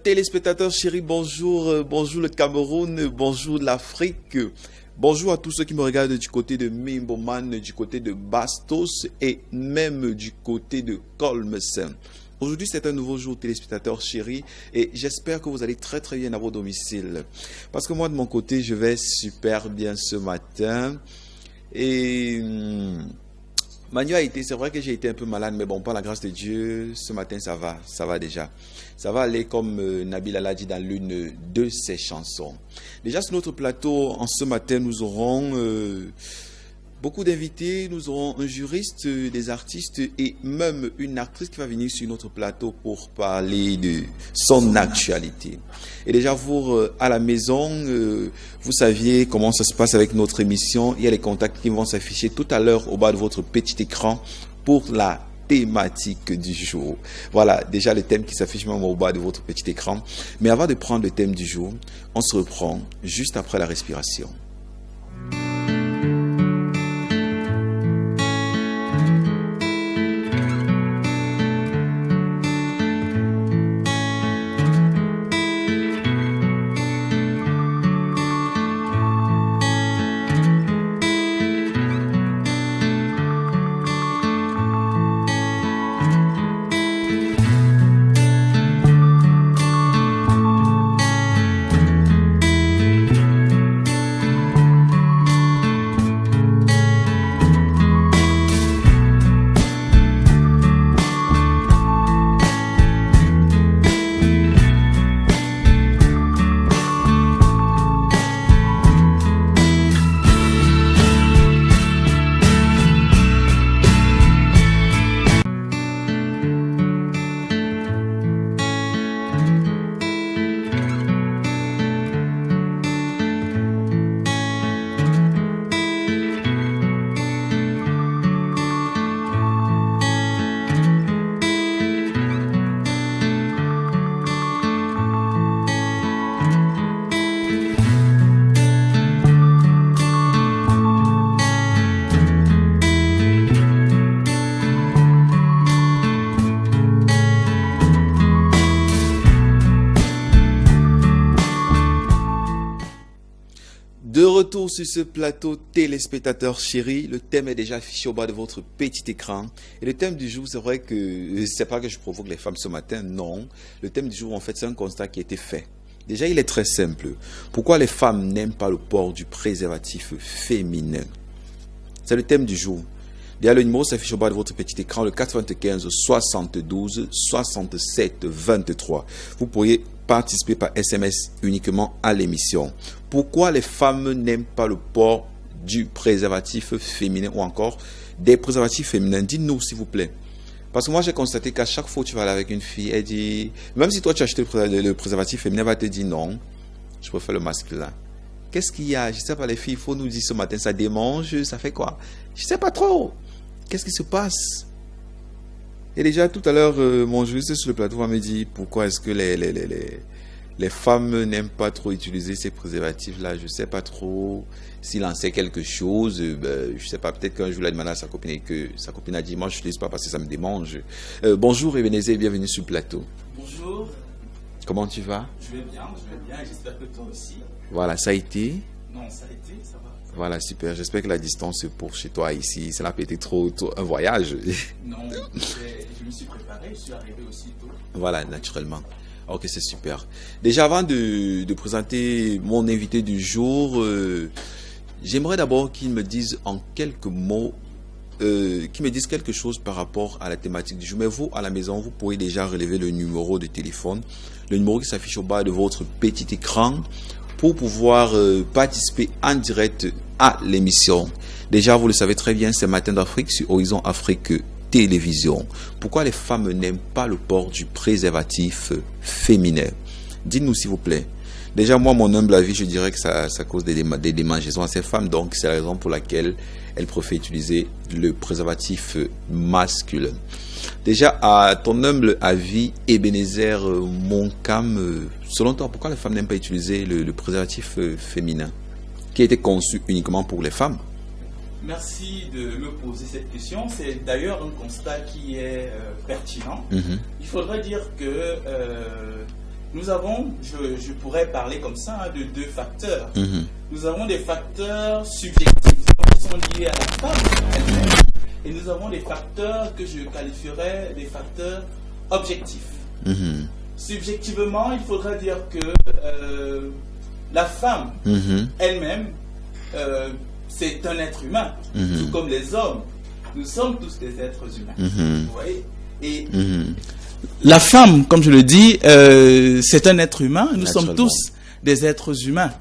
Téléspectateurs chéris, bonjour, bonjour le Cameroun, bonjour l'Afrique, bonjour à tous ceux qui me regardent du côté de Mimboman, du côté de Bastos et même du côté de Colmesen. Aujourd'hui, c'est un nouveau jour, téléspectateurs chéris, et j'espère que vous allez très très bien à vos domiciles. Parce que moi, de mon côté, je vais super bien ce matin. Et Manu a été, c'est vrai que j'ai été un peu malade, mais bon, par la grâce de Dieu, ce matin, ça va déjà. Ça va aller comme Nabila l'a dit dans l'une de ses chansons. Déjà, sur notre plateau, en ce matin, nous aurons beaucoup d'invités, nous aurons un juriste, des artistes et même une actrice qui va venir sur notre plateau pour parler de son actualité. Et déjà, vous, à la maison, vous saviez comment ça se passe avec notre émission. Il y a les contacts qui vont s'afficher tout à l'heure au bas de votre petit écran pour la thématique du jour. Voilà, déjà le thème qui s'affiche même au bas de votre petit écran. Mais avant de prendre le thème du jour, on se reprend juste après la respiration. De retour sur ce plateau, téléspectateurs chéris, le thème est déjà affiché au bas de votre petit écran. Et le thème du jour, c'est vrai que c'est pas que je provoque les femmes ce matin, non. Le thème du jour, en fait, c'est un constat qui a été fait. Déjà, il est très simple. Pourquoi les femmes n'aiment pas le port du préservatif féminin? C'est le thème du jour. Déjà, le numéro s'affiche au bas de votre petit écran, le 95 72 67 23. Vous pourriez participer par SMS uniquement à l'émission. Pourquoi les femmes n'aiment pas le port du préservatif féminin ou encore des préservatifs féminins? Dites-nous s'il vous plaît. Parce que moi j'ai constaté qu'à chaque fois que tu vas aller avec une fille, elle dit, même si toi tu as acheté le préservatif féminin, elle va te dire non, je préfère le masculin. Qu'est-ce qu'il y a? Je ne sais pas, les filles, il faut nous dire ce matin, ça démange, ça fait quoi? Je ne sais pas trop. Qu'est-ce qui se passe? Et déjà tout à l'heure, mon juriste sur le plateau va me dire pourquoi est-ce que les femmes n'aiment pas trop utiliser ces préservatifs-là. Je ne sais pas trop s'il en sait quelque chose. Je ne sais pas, peut-être qu'un jour il a demandé à sa copine et que sa copine a dit moi je ne l'utilise pas parce que ça me démange. Bonjour Ebenezer, bienvenue sur le plateau. Bonjour. Comment tu vas? Je vais bien, et j'espère que toi aussi. Voilà, ça a été? Non, ça a été, ça va. Voilà, super. J'espère que la distance pour chez toi ici, ça n'a pas été trop un voyage. Non, je me suis préparé, je suis arrivé aussi tôt. Voilà, naturellement. Ok, c'est super. Déjà, avant de présenter mon invité du jour, j'aimerais d'abord qu'il me dise en quelques mots, qu'il me dise quelque chose par rapport à la thématique du jour. Mais vous, à la maison, vous pourrez déjà relever le numéro de téléphone, le numéro qui s'affiche au bas de votre petit écran, pour pouvoir participer en direct à l'émission. Déjà, vous le savez très bien, c'est Matin d'Afrique sur Horizon Afrique Télévision. Pourquoi les femmes n'aiment pas le port du préservatif féminin? Dites-nous s'il vous plaît. Déjà, moi, mon humble avis, je dirais que ça cause des démangeaisons à ces femmes. Donc, c'est la raison pour laquelle elles préfèrent utiliser le préservatif masculin. Déjà, à ton humble avis, Ebenezer Moncam, selon toi, pourquoi les femmes n'aiment pas utiliser le préservatif féminin qui a été conçu uniquement pour les femmes? Merci de me poser cette question. C'est d'ailleurs un constat qui est pertinent. Il faudrait dire que nous avons, je pourrais parler comme ça, de deux facteurs. Nous avons des facteurs subjectifs qui sont liés à la femme elle-même, et nous avons des facteurs que je qualifierais des facteurs objectifs. Subjectivement, il faudrait dire que la femme elle-même, c'est un être humain, tout comme les hommes. Nous sommes tous des êtres humains. Vous voyez? Et la femme, comme je le dis, c'est un être humain. Nous sommes tous des êtres humains.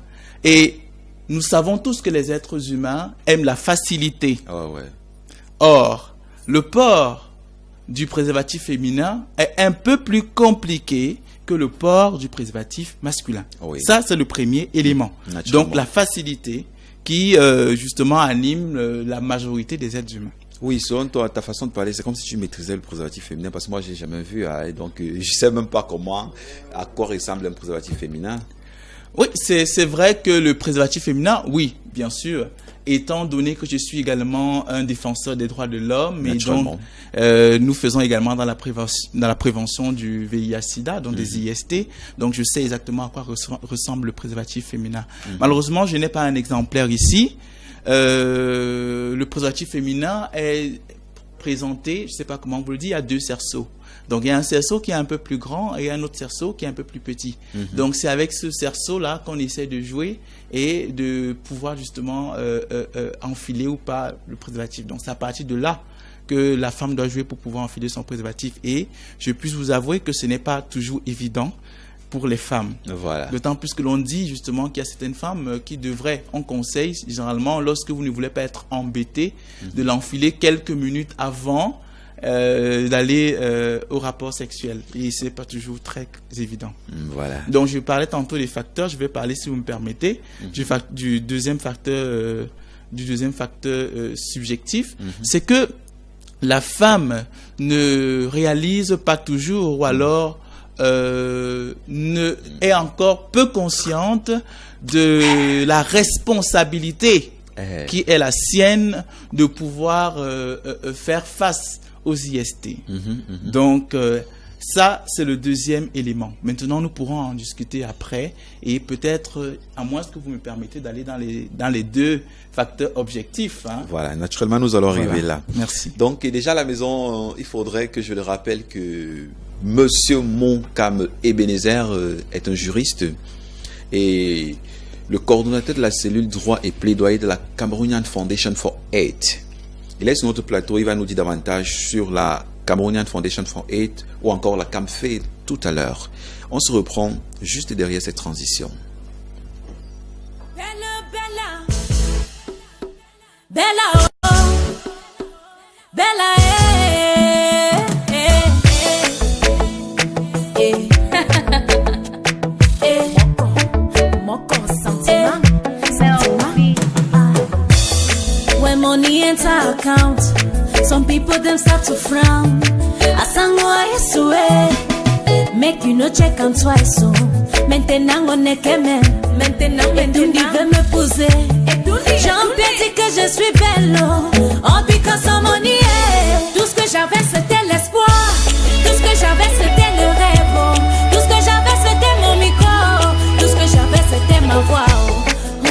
Et nous savons tous que les êtres humains aiment la facilité. Or, le port du préservatif féminin est un peu plus compliqué que le port du préservatif masculin. Ça, c'est le premier élément. Donc, la facilité qui, justement, anime la majorité des êtres humains. Oui, selon toi, ta façon de parler, c'est comme si tu maîtrisais le préservatif féminin, parce que moi, j'ai jamais vu, et donc je sais même pas à quoi ressemble un préservatif féminin. Oui, c'est vrai que le préservatif féminin, oui, bien sûr, étant donné que je suis également un défenseur des droits de l'homme, et donc nous faisons également dans la prévention du VIH/SIDA, donc des IST, donc je sais exactement à quoi ressemble le préservatif féminin. Malheureusement, je n'ai pas un exemplaire ici. Le préservatif féminin est présenté, je ne sais pas comment vous le dites, il y a deux cerceaux. Donc il y a un cerceau qui est un peu plus grand et un autre cerceau qui est un peu plus petit. Donc c'est avec ce cerceau-là qu'on essaie de jouer et de pouvoir justement enfiler ou pas le préservatif. Donc c'est à partir de là que la femme doit jouer pour pouvoir enfiler son préservatif. Et je puisse vous avouer que ce n'est pas toujours évident pour les femmes. D'autant plus que l'on dit justement qu'il y a certaines femmes qui devraient, on conseille généralement, lorsque vous ne voulez pas être embêté, de l'enfiler quelques minutes avant d'aller au rapport sexuel. Et c'est pas toujours très évident. Donc je parlais tantôt des facteurs, je vais parler, si vous me permettez, du deuxième facteur subjectif. C'est que la femme ne réalise pas toujours, ou alors est encore peu consciente de la responsabilité qui est la sienne de pouvoir faire face aux IST. Donc, ça, c'est le deuxième élément. Maintenant, nous pourrons en discuter après et peut-être, à moins que vous me permettez d'aller dans les deux facteurs objectifs. Voilà, naturellement, nous allons arriver là. Merci. Donc, déjà à la maison, il faudrait que je le rappelle que Monsieur Monkam Ebenezer est un juriste et le coordonnateur de la cellule droit et plaidoyer de la Cameroonian Foundation for Hate. Il est sur notre plateau, il va nous dire davantage sur la Cameroonian Foundation for Hate ou encore la CAMFE tout à l'heure. On se reprend juste derrière cette transition. Bella, Bella, Bella, oh. Bella, when money enter account, some people them start to frown. Asango ayesue, make you no check and twice so. Maintenant on est qu'aimé, maintenant Edundi veut me poser. J'en dis que je suis belle, oh because of money. Tout ce que j'avais c'était l'espoir, tout ce que j'avais c'était le rêve, tout ce que j'avais c'était mon micro, tout ce que j'avais c'était ma voix.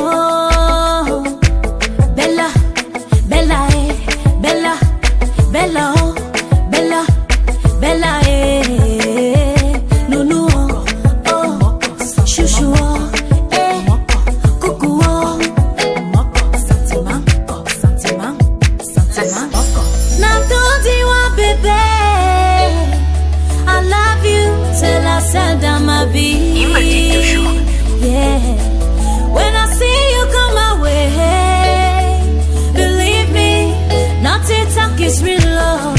Oh, Bella, Bella, Bella, Bella, oh, Bella, Bella, Nounou, oh, chouchou, oh, coucou, oh, sentiment, sentiment, sentiment. Now don't you want bébé? I love you till I sell down my vie. Yeah. When I see you come my way, believe me, nothing talk is real love.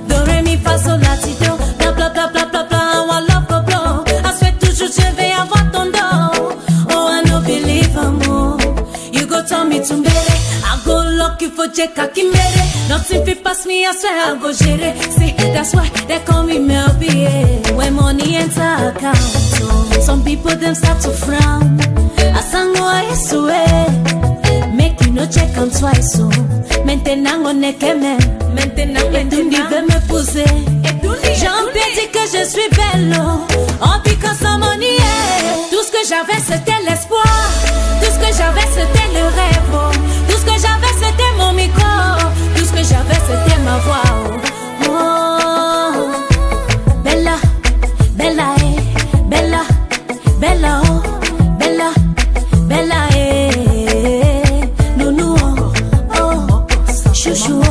Do re mi fa sol la ti do, bla bla bla bla bla bla, one love go blow. I swear toujours je vais avoir ton dos. Oh I no believe more. You go tell me to mbere, I go lucky for Jeka Kimbere. Nothing fit pass me, I swear I go jere. See that's why they call me Melby. When money enter account, some people them start to frown. Asango ayesue, make you check on twice, so maintenant on est que même. Maintenant, et Dundi veut me pousser. J'en peux dire que je suis belle, oh, because I'm on the Tout ce que j'avais c'était l'espoir. Tout ce que j'avais c'était le rêve, oh. Tout ce que j'avais c'était mon micro. Tout ce que j'avais c'était ma voix, oh. Oh, Bella, Bella, Bella, Bella, oh, Bella, Bella, Nounou, oh, chouchou, oh.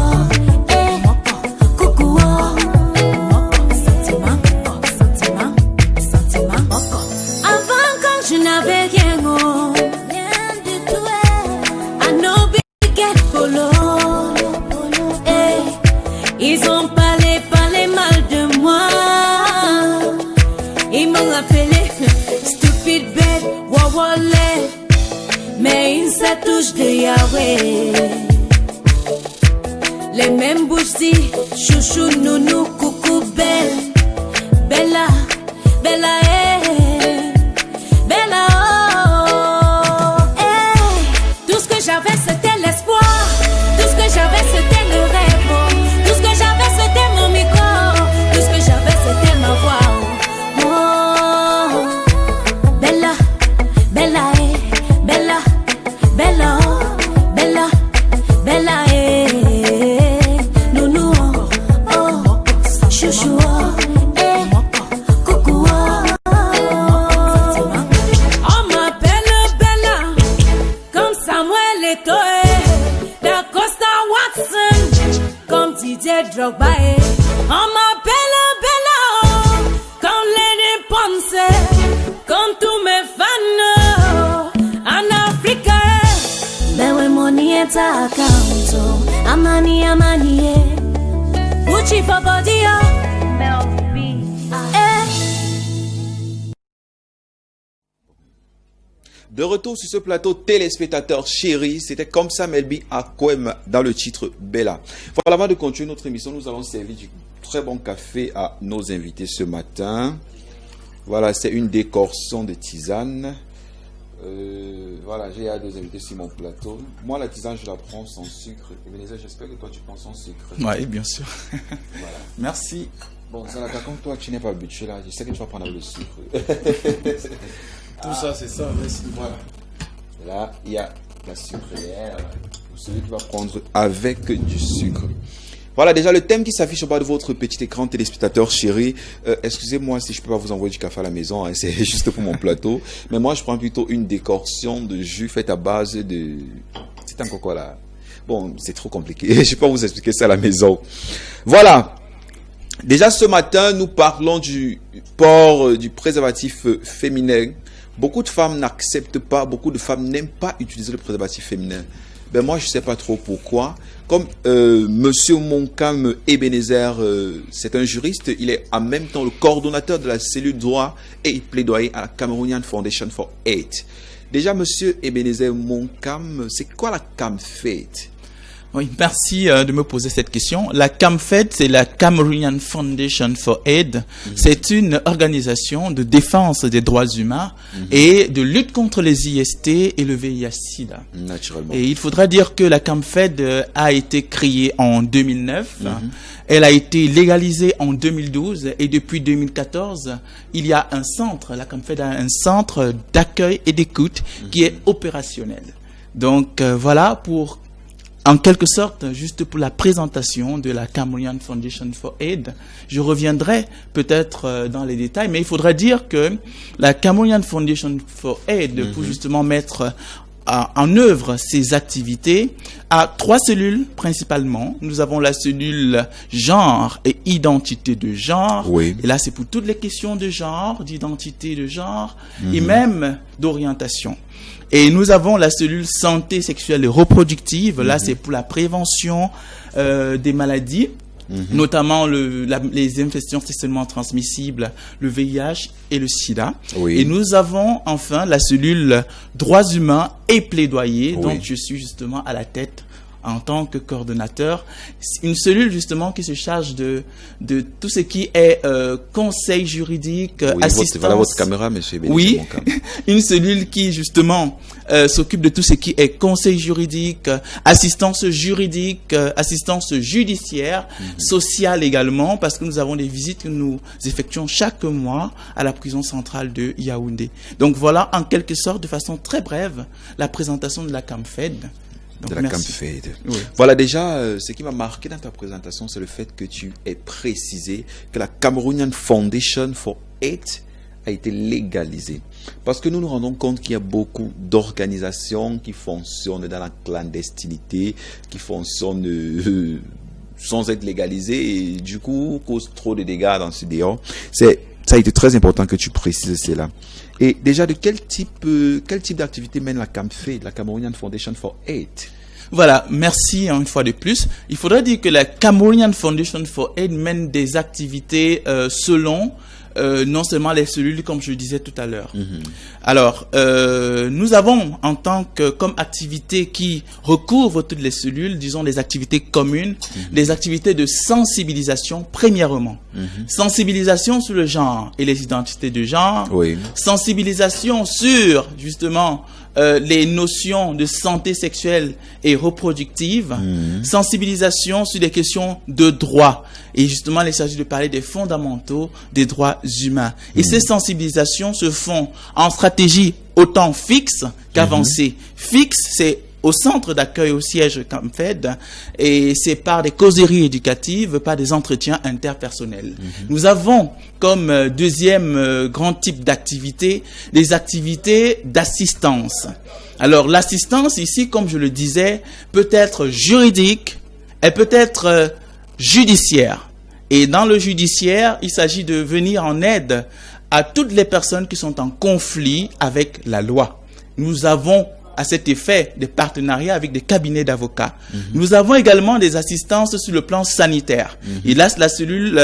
Ils ont parlé mal de moi. Ils m'ont appelé stupide bête, wawale. Mais ils se touchent de Yahweh. Les mêmes bouches disent chouchou, nounou, coucou, belle. Bella, Bella, Bella, oh, Tout ce que j'avais c'était l'espoir. Tout ce que j'avais c'était le rêve, oh. Tout ce que j'avais c'était mon micro. Tout ce que j'avais c'était ma voix, oh. Oh, Bella, Bella, Bella, Bella, oh. Bella, Bella, Nounou, oh, chouchou, oh, coucou, oh. On m'appelle Bella, comme Samuel Eto'o, Da Costa Watson, comme Didier Drogba. On m'appelle Bella, comme Lady Ponce, comme tous mes fans en Afrique. Bewe money at account, amani, Uchi for body, Mel B. De retour sur ce plateau, téléspectateurs chéris, c'était comme ça Melby Akwem dans le titre Bella. Voilà, avant de continuer notre émission, nous allons servir du très bon café à nos invités ce matin. Voilà, c'est une décoction de tisane. Voilà, j'ai deux invités sur mon plateau. Moi, la tisane, je la prends sans sucre. Ebenezer, j'espère que toi, tu prends sans sucre. Oui, bien sûr. Voilà. Merci. Bon, Zalaka, comme toi, tu n'es pas habitué là, je sais que tu vas prendre avec le sucre. Tout ça, c'est ça, merci. Voilà. Là, il y a la sucrière pour celui qui va prendre avec du sucre. Voilà, déjà le thème qui s'affiche au bas de votre petit écran, téléspectateur chéri. Excusez-moi si je ne peux pas vous envoyer du café à la maison, hein, c'est juste pour mon plateau. Mais moi, je prends plutôt une décoction de jus faite à base de... C'est un coco là. Bon, c'est trop compliqué. Je ne vais pas vous expliquer ça à la maison. Voilà. Déjà ce matin, nous parlons du port du préservatif féminin. Beaucoup de femmes n'acceptent pas, beaucoup de femmes n'aiment pas utiliser le préservatif féminin. Ben moi, je ne sais pas trop pourquoi. Comme Monsieur Monkam Ebenezer, c'est un juriste, il est en même temps le coordonnateur de la cellule droit et plaidoyer à la Cameroonian Foundation for Aid. Déjà, Monsieur Ebenezer Monkam, c'est quoi la CAMFAID? Oui, merci de me poser cette question. La CAMFAID, c'est la Cameroonian Foundation for Aid. C'est une organisation de défense des droits humains et de lutte contre les IST et le VIH-Sida. Naturellement. Et il faudra dire que la CAMFAID a été créée en 2009. Elle a été légalisée en 2012 et depuis 2014, il y a un centre, la CAMFAID a un centre d'accueil et d'écoute qui est opérationnel. Donc voilà pour... En quelque sorte, juste pour la présentation de la Cameroonian Foundation for Aid, je reviendrai peut-être dans les détails, mais il faudra dire que la Cameroonian Foundation for Aid, pour justement mettre en œuvre ces activités, a 3 cellules principalement. Nous avons la cellule genre et identité de genre. Oui. Et là, c'est pour toutes les questions de genre, d'identité de genre et même d'orientation. Et nous avons la cellule santé sexuelle et reproductive. Là, c'est pour la prévention des maladies, notamment les infections sexuellement transmissibles, le VIH et le SIDA. Oui. Et nous avons enfin la cellule droits humains et plaidoyer, dont je suis justement à la tête en tant que coordonnateur, une cellule justement qui se charge de tout ce qui est conseil juridique, assistance. Voilà votre caméra, monsieur. Oui, une cellule qui justement s'occupe de tout ce qui est conseil juridique, assistance juridique, assistance judiciaire, sociale également, parce que nous avons des visites que nous effectuons chaque mois à la prison centrale de Yaoundé. Donc voilà, en quelque sorte, de façon très brève, la présentation de la CAMFED. Donc, de la merci. CAMFED. Oui. Voilà, déjà, ce qui m'a marqué dans ta présentation, c'est le fait que tu aies précisé que la Cameroonian Foundation for Aid a été légalisée. Parce que nous nous rendons compte qu'il y a beaucoup d'organisations qui fonctionnent dans la clandestinité, qui fonctionnent sans être légalisées et du coup causent trop de dégâts dans ce dehors. Ça a été très important que tu précises cela. Et déjà, de quel type d'activité mène la CAMFED, la Cameroonian Foundation for Aid? Voilà, merci une fois de plus. Il faudrait dire que la Cameroonian Foundation for Aid mène des activités selon non seulement les cellules, comme je le disais tout à l'heure. Alors, nous avons en tant que comme activité qui recouvre toutes les cellules, disons des activités communes, des activités de sensibilisation premièrement. Sensibilisation sur le genre et les identités de genre. Oui. Sensibilisation sur justement les notions de santé sexuelle et reproductive, sensibilisation sur les questions de droit. Et justement, il s'agit de parler des fondamentaux des droits humains. Et ces sensibilisations se font en stratégie autant fixe qu'avancée. Fixe, c'est au centre d'accueil au siège CAMFED et c'est par des causeries éducatives, par des entretiens interpersonnels. Nous avons comme deuxième grand type d'activité des activités d'assistance. Alors l'assistance ici, comme je le disais, peut être juridique, elle peut être judiciaire. Et dans le judiciaire, il s'agit de venir en aide à toutes les personnes qui sont en conflit avec la loi. Nous avons à cet effet des partenariats avec des cabinets d'avocats. Nous avons également des assistances sur le plan sanitaire. Et là, la cellule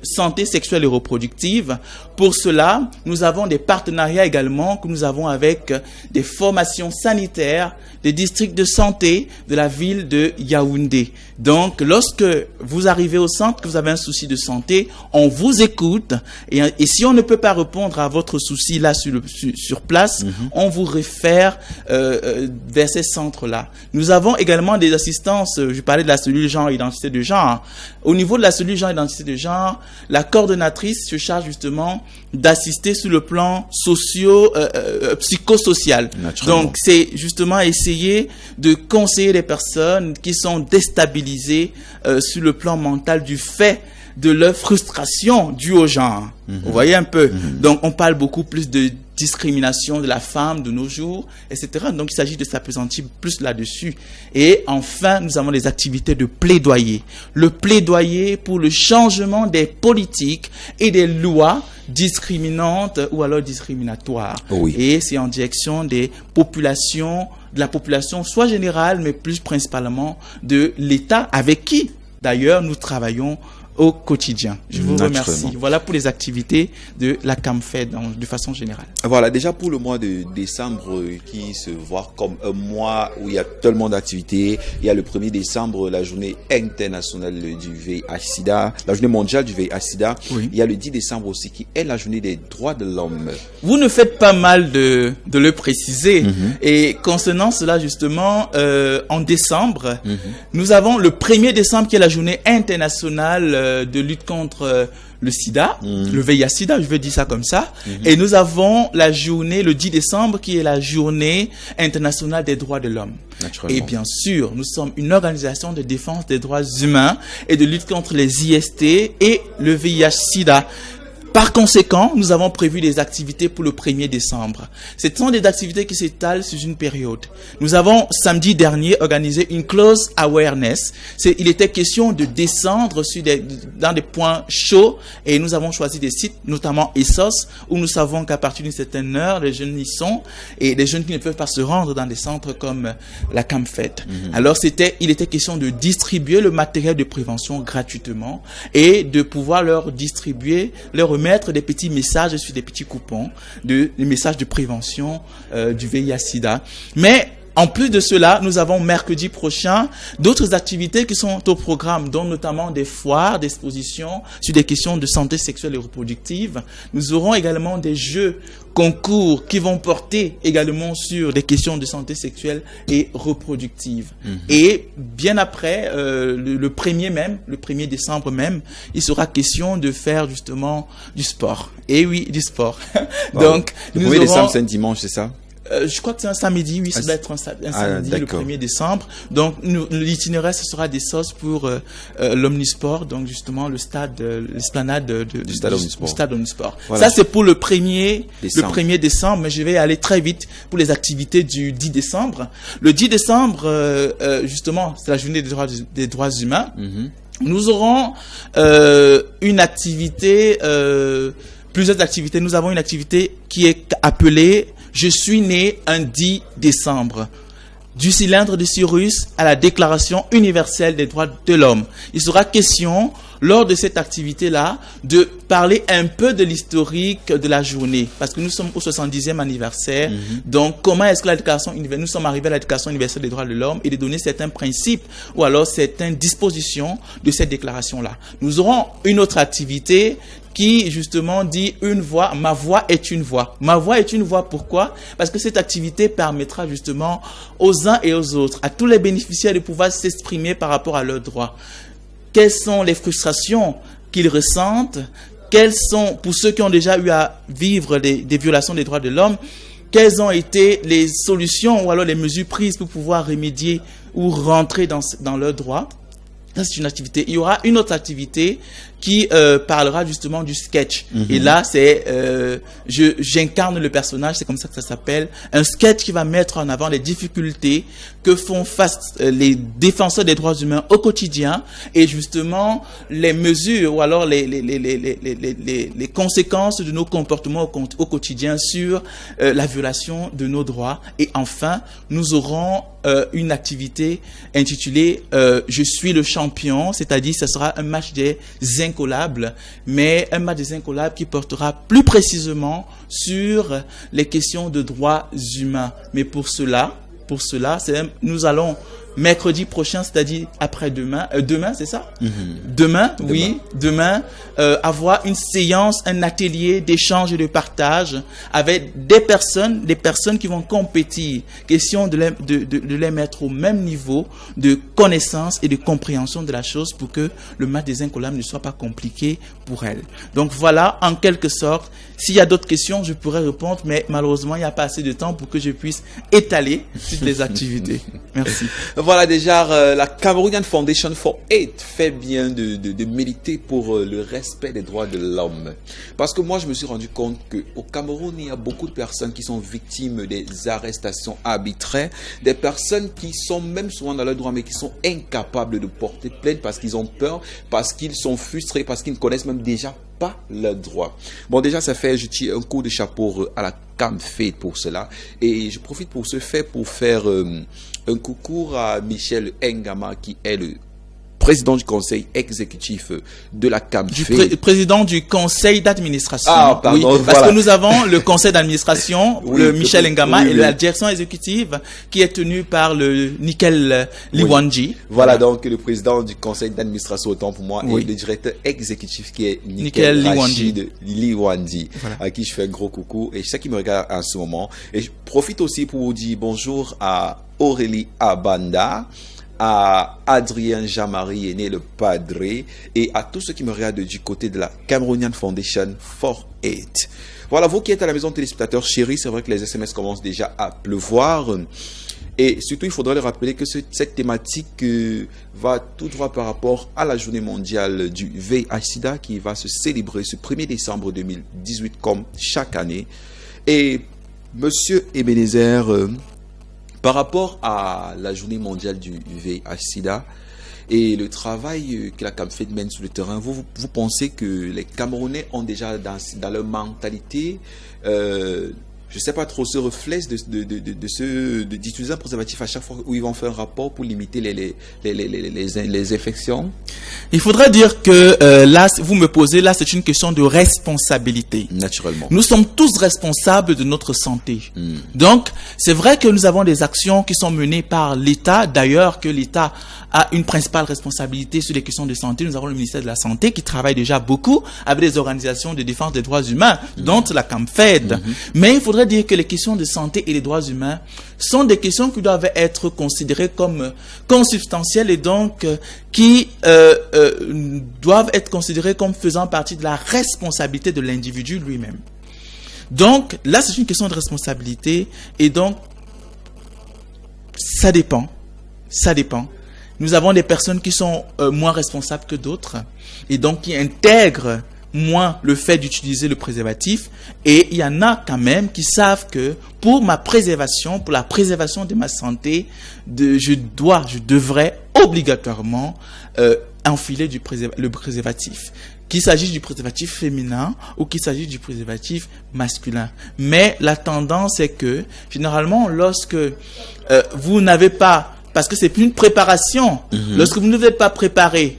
santé sexuelle et reproductive. Pour cela, nous avons des partenariats également que nous avons avec des formations sanitaires des districts de santé de la ville de Yaoundé. Donc, lorsque vous arrivez au centre, que vous avez un souci de santé, on vous écoute et si on ne peut pas répondre à votre souci là sur place, on vous réfère vers ces centres-là. Nous avons également des assistances, je parlais de la cellule genre et identité de genre. Au niveau de la cellule genre et identité de genre, la coordonnatrice se charge justement d'assister sur le plan psychosocial. Donc, c'est justement essayer de conseiller les personnes qui sont déstabilisées sur le plan mental du fait de leur frustration due au genre. Vous voyez un peu. Donc, on parle beaucoup plus de discrimination de la femme de nos jours, etc. Donc, il s'agit de s'appesantir plus là-dessus. Et enfin, nous avons les activités de plaidoyer. Le plaidoyer pour le changement des politiques et des lois discriminantes ou alors discriminatoires. Oui. Et c'est en direction des populations, de la population soit générale, mais plus principalement de l'État avec qui, d'ailleurs, nous travaillons au quotidien. Je vous remercie. Voilà pour les activités de la CAMFED de façon générale. Voilà, déjà pour le mois de décembre qui se voit comme un mois où il y a tellement d'activités. Il y a le 1er décembre, la journée internationale du VIH-Sida, la journée mondiale du VIH-Sida. Oui. Il y a le 10 décembre aussi qui est la journée des droits de l'homme. Vous ne faites pas mal de le préciser. Et concernant cela justement, en décembre, nous avons le 1er décembre qui est la journée internationale de lutte contre le sida, le VIH-Sida, je vais dire ça comme ça. Et nous avons la journée, le 10 décembre, qui est la journée internationale des droits de l'homme. Et bien sûr, nous sommes une organisation de défense des droits humains et de lutte contre les IST et le VIH-Sida. Par conséquent, nous avons prévu des activités pour le 1er décembre. Ce sont des activités qui s'étalent sur une période. Nous avons, samedi dernier, organisé une close awareness. Il était question de descendre dans des points chauds et nous avons choisi des sites, notamment Essos, où nous savons qu'à partir d'une certaine heure, les jeunes y sont et les jeunes qui ne peuvent pas se rendre dans des centres comme la CAMFED. Alors, il était question de distribuer le matériel de prévention gratuitement et de pouvoir leur distribuer, leur mettre des petits messages sur des petits coupons, des messages de prévention du VIH-Sida. Mais En plus de cela, nous avons mercredi prochain d'autres activités qui sont au programme, dont notamment des foires, des expositions sur des questions de santé sexuelle et reproductive. Nous aurons également des jeux, concours qui vont porter également sur des questions de santé sexuelle et reproductive. Et bien après, le 1er décembre même, il sera question de faire justement du sport. Et oui, du sport. Donc, le 1er décembre, c'est un dimanche, c'est ça? Je crois que c'est un samedi, oui, ça doit être un samedi, le 1er décembre. Donc, l'itinéraire, ce sera des sauces pour l'Omnisport, donc justement l'esplanade du stade Omnisport. Voilà. Ça, c'est pour le 1er décembre, mais je vais aller très vite pour les activités du 10 décembre. Le 10 décembre, justement, c'est la journée des droits humains. Nous aurons une activité, plusieurs activités. Nous avons une activité qui est appelée « Je suis né un 10 décembre ». Du cylindre de Cyrus à la Déclaration universelle des droits de l'homme. Il sera question, lors de cette activité-là, de parler un peu de l'historique de la journée. Parce que nous sommes au 70e anniversaire. Donc, comment est-ce que nous sommes arrivés à la Déclaration universelle des droits de l'homme et de donner certains principes ou alors certaines dispositions de cette déclaration-là. Nous aurons une autre activité qui justement dit une voix, ma voix est une voix. Ma voix est une voix, pourquoi? Parce que cette activité permettra justement aux uns et aux autres, à tous les bénéficiaires de pouvoir s'exprimer par rapport à leurs droits. Quelles sont les frustrations qu'ils ressentent? Quelles sont, pour ceux qui ont déjà eu à vivre des violations des droits de l'homme, quelles ont été les solutions ou alors les mesures prises pour pouvoir remédier ou rentrer dans leurs droits? Ça, c'est une activité. Il y aura une autre activité qui parlera justement du sketch. Et là, c'est j'incarne le personnage, c'est comme ça que ça s'appelle. Un sketch qui va mettre en avant les difficultés que font face les défenseurs des droits humains au quotidien et justement les mesures ou alors les conséquences de nos comportements au quotidien sur la violation de nos droits. Et enfin, nous aurons une activité intitulée Je suis le champion, c'est-à-dire ce sera un match des incollables, mais un match des incollables qui portera plus précisément sur les questions de droits humains. Mais pour cela, nous allons mercredi prochain, c'est-à-dire après-demain, demain, c'est ça? Demain, avoir une séance, un atelier d'échange et de partage avec des personnes qui vont compétir. Question de les mettre au même niveau de connaissance et de compréhension de la chose pour que le match des incollables ne soit pas compliqué pour elles. Donc voilà, en quelque sorte, s'il y a d'autres questions, je pourrais répondre, mais malheureusement, il n'y a pas assez de temps pour que je puisse étaler toutes les activités. Merci. Voilà, déjà, la Cameroonian Foundation for Aid fait bien de militer pour le respect des droits de l'homme. Parce que moi, je me suis rendu compte qu'au Cameroun, il y a beaucoup de personnes qui sont victimes des arrestations arbitraires, des personnes qui sont même souvent dans leurs droits, mais qui sont incapables de porter plainte parce qu'ils ont peur, parce qu'ils sont frustrés, parce qu'ils ne connaissent même déjà pas leurs droits. Bon, déjà, ça fait, je tire un coup de chapeau à la CAMFED pour cela. Et je profite pour ce fait pour faire un coucou à Michel Ngama, qui est le président du conseil exécutif de la CAMFED. Président du conseil d'administration. Ah, pardon, oui, parce que nous avons le conseil d'administration, le Michel Ngama, et la direction exécutive qui est tenue par le Nickel Liwanji. Voilà, donc le président du conseil d'administration, autant pour moi, et le directeur exécutif qui est Nickel Liwanji, à qui je fais un gros coucou et je sais qu'il me regarde en ce moment. Et je profite aussi pour vous dire bonjour à Aurélie Abanda, à Adrien Jamari, né le padré, et à tous ceux qui me regardent du côté de la Cameroonian Foundation for Aid. Voilà, vous qui êtes à la maison, téléspectateurs chéris, c'est vrai que les SMS commencent déjà à pleuvoir. Et surtout, il faudra leur rappeler que cette thématique va tout droit par rapport à la journée mondiale du VIH-Sida qui va se célébrer ce 1er décembre 2018 comme chaque année. Et Monsieur Ebenezer, par rapport à la journée mondiale du VIH-Sida et le travail que la CAMFED mène sur le terrain, vous pensez que les Camerounais ont déjà dans leur mentalité je sais pas trop, se reflètent d'utiliser un préservatif à chaque fois où ils vont faire un rapport pour limiter les infections? Il faudrait dire que là, vous me posez, là, c'est une question de responsabilité. Naturellement. Nous sommes tous responsables de notre santé. Donc, c'est vrai que nous avons des actions qui sont menées par l'État. D'ailleurs, que l'État a une principale responsabilité sur les questions de santé. Nous avons le ministère de la Santé qui travaille déjà beaucoup avec des organisations de défense des droits humains, dont la CAMFED. Mais il faudrait dire que les questions de santé et les droits humains sont des questions qui doivent être considérées comme consubstantielles et donc qui doivent être considérées comme faisant partie de la responsabilité de l'individu lui-même. Donc, là, c'est une question de responsabilité et donc, ça dépend. Ça dépend. Nous avons des personnes qui sont moins responsables que d'autres et donc qui intègrent moins le fait d'utiliser le préservatif, et il y en a quand même qui savent que pour ma préservation, pour la préservation de ma santé, je devrais obligatoirement enfiler le préservatif. Qu'il s'agisse du préservatif féminin ou qu'il s'agisse du préservatif masculin. Mais la tendance est que, généralement, lorsque vous n'avez pas, parce que c'est une préparation, lorsque vous ne devez pas préparer,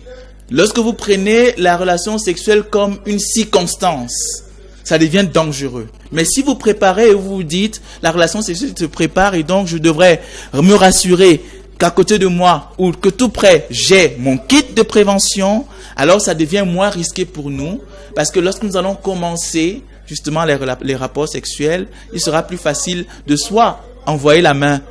lorsque vous prenez la relation sexuelle comme une circonstance, ça devient dangereux. Mais si vous préparez et vous vous dites, la relation sexuelle se prépare et donc je devrais me rassurer qu'à côté de moi ou que tout près, j'ai mon kit de prévention, alors ça devient moins risqué pour nous parce que lorsque nous allons commencer justement les rapports sexuels, il sera plus facile de soit envoyer la main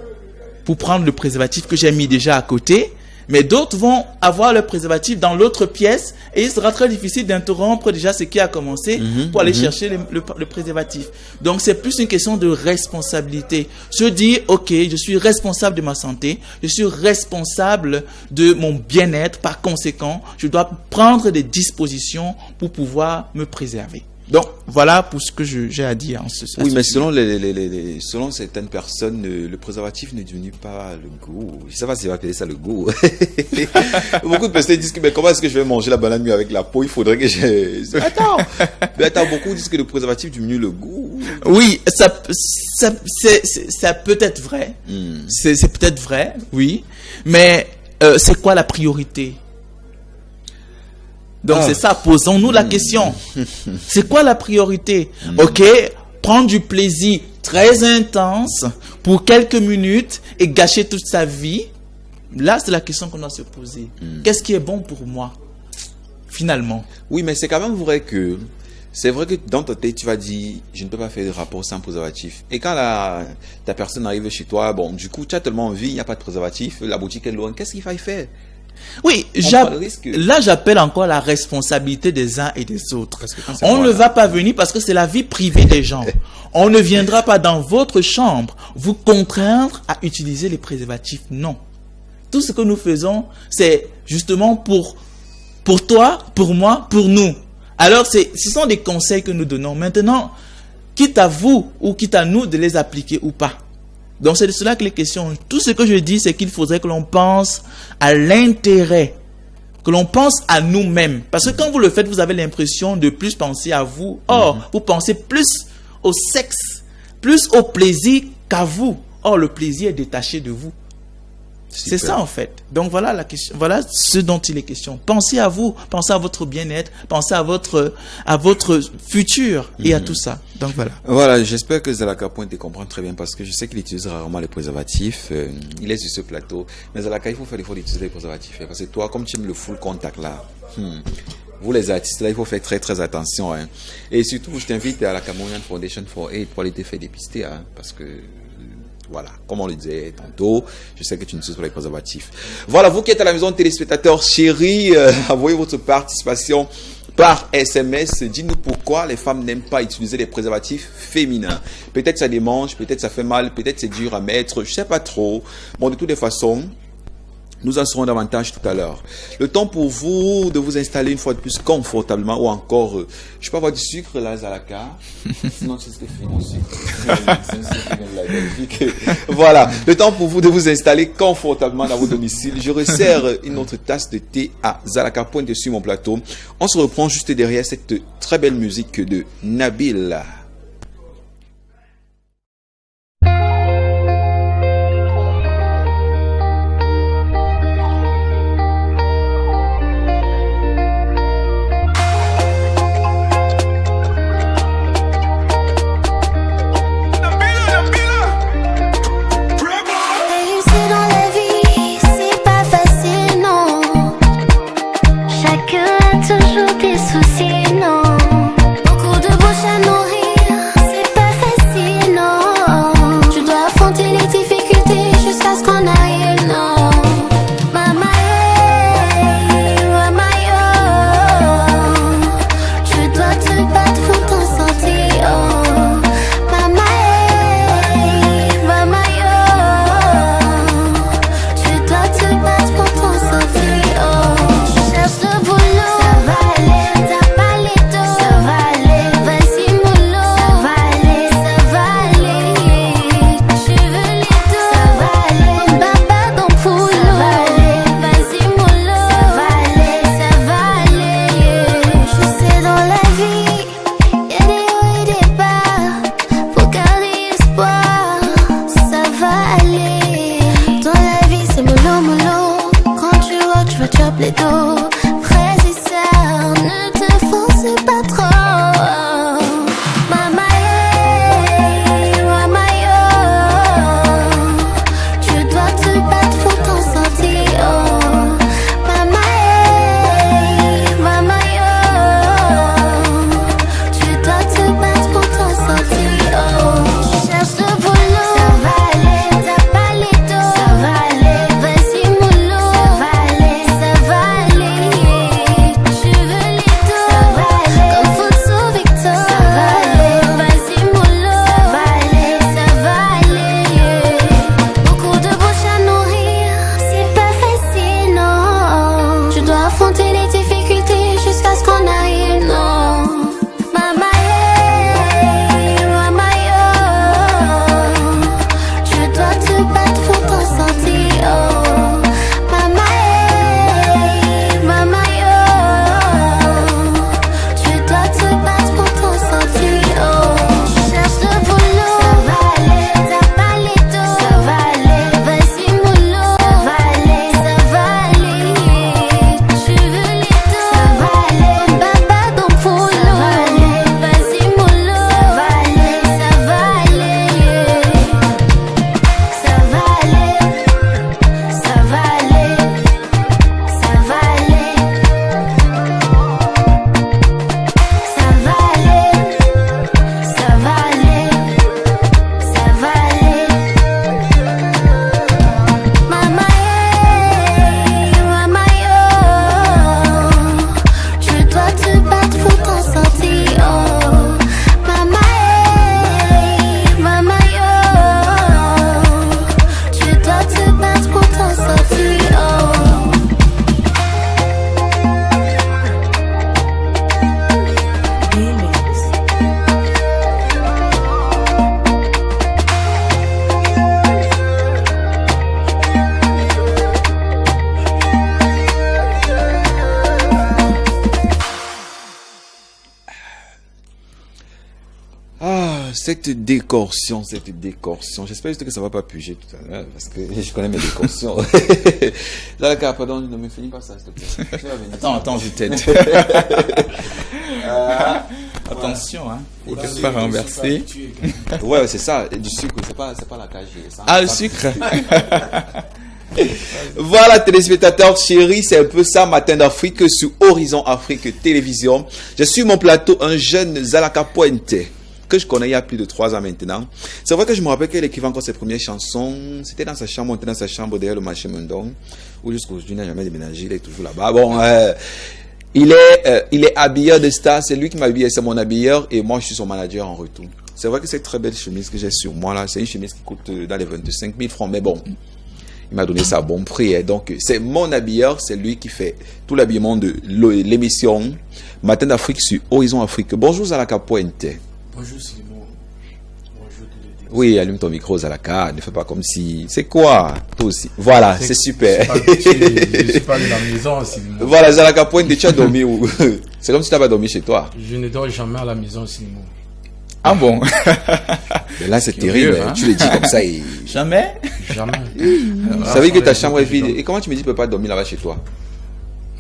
pour prendre le préservatif que j'ai mis déjà à côté, mais d'autres vont avoir le préservatif dans l'autre pièce et il sera très difficile d'interrompre déjà ce qui a commencé pour aller chercher le préservatif. Donc c'est plus une question de responsabilité. Se dire, ok, je suis responsable de ma santé, je suis responsable de mon bien-être, par conséquent, je dois prendre des dispositions pour pouvoir me préserver. Donc, voilà pour ce que j'ai à dire en ce sens. Oui, mais selon certaines personnes, le préservatif ne diminue pas le goût. Je ne sais pas si on va appeler ça le goût. Beaucoup de personnes disent que, mais comment est-ce que je vais manger la banane avec la peau? Il faudrait que Attends, beaucoup disent que le préservatif diminue le goût. Oui, ça peut être vrai. C'est peut-être vrai, oui. Mais, c'est quoi la priorité? Donc c'est ça, posons-nous la question. C'est quoi la priorité? Ok, prendre du plaisir très intense pour quelques minutes et gâcher toute sa vie. Là, c'est la question qu'on doit se poser. Qu'est-ce qui est bon pour moi, finalement? Oui, mais c'est quand même vrai que dans ta tête, tu vas dire, je ne peux pas faire de rapport sans préservatif. Et quand ta personne arrive chez toi, bon, du coup, tu as tellement envie, il n'y a pas de préservatif, la boutique est loin, qu'est-ce qu'il faille faire? Oui, là j'appelle encore la responsabilité des uns et des autres. On ne va pas venir parce que c'est la vie privée des gens. On ne viendra pas dans votre chambre vous contraindre à utiliser les préservatifs. Non. Tout ce que nous faisons, c'est justement pour toi, pour moi, pour nous. Alors ce sont des conseils que nous donnons. Maintenant, quitte à vous ou quitte à nous de les appliquer ou pas. Donc c'est de cela que les questions. Tout ce que je dis, c'est qu'il faudrait que l'on pense à l'intérêt, que l'on pense à nous-mêmes. Parce que quand vous le faites, vous avez l'impression de plus penser à vous. Or, vous pensez plus au sexe, plus au plaisir qu'à vous. Or, le plaisir est détaché de vous. C'est ça en fait. Donc voilà la question. Voilà ce dont il est question. Pensez à vous, pensez à votre bien-être, pensez à votre futur et à tout ça. Donc voilà. Voilà, j'espère que Zalaka Pointe te comprend très bien parce que je sais qu'il utilise rarement les préservatifs. Il est sur ce plateau, mais Zalaka, il faut faire l'effort d'utiliser les préservatifs parce que toi, comme tu aimes le full contact là. Vous les artistes là, il faut faire très très attention. Et surtout, je t'invite à la Cameroonian Foundation for AIDS pour aller te faire dépister, parce que voilà, comme on le disait tantôt, je sais que tu ne sais pas les préservatifs. Voilà, vous qui êtes à la maison, téléspectateurs chéris, envoyez votre participation par SMS. Dites-nous pourquoi les femmes n'aiment pas utiliser les préservatifs féminins. Peut-être ça démange, peut-être ça fait mal, peut-être c'est dur à mettre, je sais pas trop. Bon, de toutes les façons, nous en saurons davantage tout à l'heure. Le temps pour vous de vous installer une fois de plus confortablement ou encore, je peux avoir du sucre là, Zalaka. Sinon, c'est ce que fait mon sucre. C'est un sucre qui vient de la Belgique. Voilà. Le temps pour vous de vous installer confortablement dans vos domiciles. Je resserre une autre tasse de thé à Zalaka Pointe sur mon plateau. On se reprend juste derrière cette très belle musique de Nabil. tous tes soucis, non. Beaucoup de bouches à nourrir, c'est pas facile, non. Tu dois affronter les difficultés jusqu'à ce qu'on arrive, non. Mama, mama, yo. Tu dois te battre pour t'en sortir, oh. Mama, mama, yo. Tu dois te battre pour t'en sortir, oh. Je cherche le boulot, ça va aller. T'as pas les dos, ça va aller. Vas-y mollo, ça va aller, ça va aller. Tu veux les dos, ça va aller. Baba dans poulo, ça va aller. Vas-y mollo, ça va aller, ça va aller. Je sais dans la vie, y'a des hauts et des bas. Faut garder espoir, ça va aller. Dans la vie c'est mollo mollo. Quand tu vois tu vas chop les dos. Frères et sœurs, ne te force pas trop. Mama, mama, yo. Tu dois te battre pour t'en sortir, oh. Mama, mama, yo. Tu dois te battre pour t'en sortir, oh. Je cherche le boulot, ça va aller. T'as pas les dos, ça va aller. Vas-y mollo, ça va aller, ça va aller. Tu veux les dos, ça va aller. Comme Footso Victor, ça va aller. Vas-y mollo, ça va aller, ça va aller. Beaucoup de bouches à nourrir, c'est pas facile, non. Tu dois affronter les difficultés jusqu'à ce qu'on arrive, non. Mama, mama, yo. Tu dois te battre pour t'en sortir, oh. Mama, mama, yo. Tu dois te battre pour t'en sortir, oh. Je cherche le boulot, ça va aller. T'as pas les dos, ça va aller. Vas-y mollo, ça va aller, ça va aller. Tu veux les dos, ça va aller. Baba dans poulo, ça va aller. Vas-y mollo, ça va aller, ça va aller. Ça va aller, ça va aller, ça va aller. Ça va aller, ça va aller, ça va aller. Mama, mama, yo. Tu dois te battre pour t'en sortir, oh. Mama, mama, yo. Tu dois te battre pour t'en sortir, oh. Cette décortion. J'espère juste que ça va pas puger tout à l'heure, parce que je connais mes décortions. Là, pardon, ne me finis pas ça, s'il te plaît. Attends, je t'aide. Attention, hein. Faut pas renverser. Ouais, c'est ça. Du sucre, c'est pas la cage. Ah, le sucre. Voilà, téléspectateurs chéris, c'est un peu ça, Matin d'Afrique sur Horizon Afrique Télévision. Je suis mon plateau, un jeune Zalaka Pointe, que je connais il y a plus de 3 ans maintenant. C'est vrai que je me rappelle qu'elle écrivait encore ses premières chansons. C'était dans sa chambre, on était dans sa chambre derrière le marché Mendong, où jusqu'aujourd'hui il n'a jamais déménagé, il est toujours là-bas. Bon, il est habilleur de star, c'est lui qui m'a habillé, c'est mon habilleur, et moi je suis son manager en retour. C'est vrai que cette très belle chemise que j'ai sur moi là, c'est une chemise qui coûte dans les 25 000 francs, mais bon, il m'a donné ça à bon prix, et donc c'est mon habilleur, c'est lui qui fait tout l'habillement de l'émission Matin d'Afrique sur Horizon Afrique. Bonjour Zalaka Pointe. Bonjour Simon. Bonjour tous les deux. Oui, allume ton micro Zalaka, ne fais pas comme si... C'est quoi toi aussi? Voilà, c'est super. Je suis pas de la maison Simon. Voilà, Zalaka Pointe, tu as dormi où? C'est comme si tu n'avais pas dormi chez toi. Je ne dors jamais à la maison Simon. Ah bon? Mais là, c'est terrible. Hein? Tu le dis comme ça et... Jamais? Jamais. Ça veut dire que ta chambre est vide. Et comment tu me dis que tu ne peux pas dormir là-bas chez toi?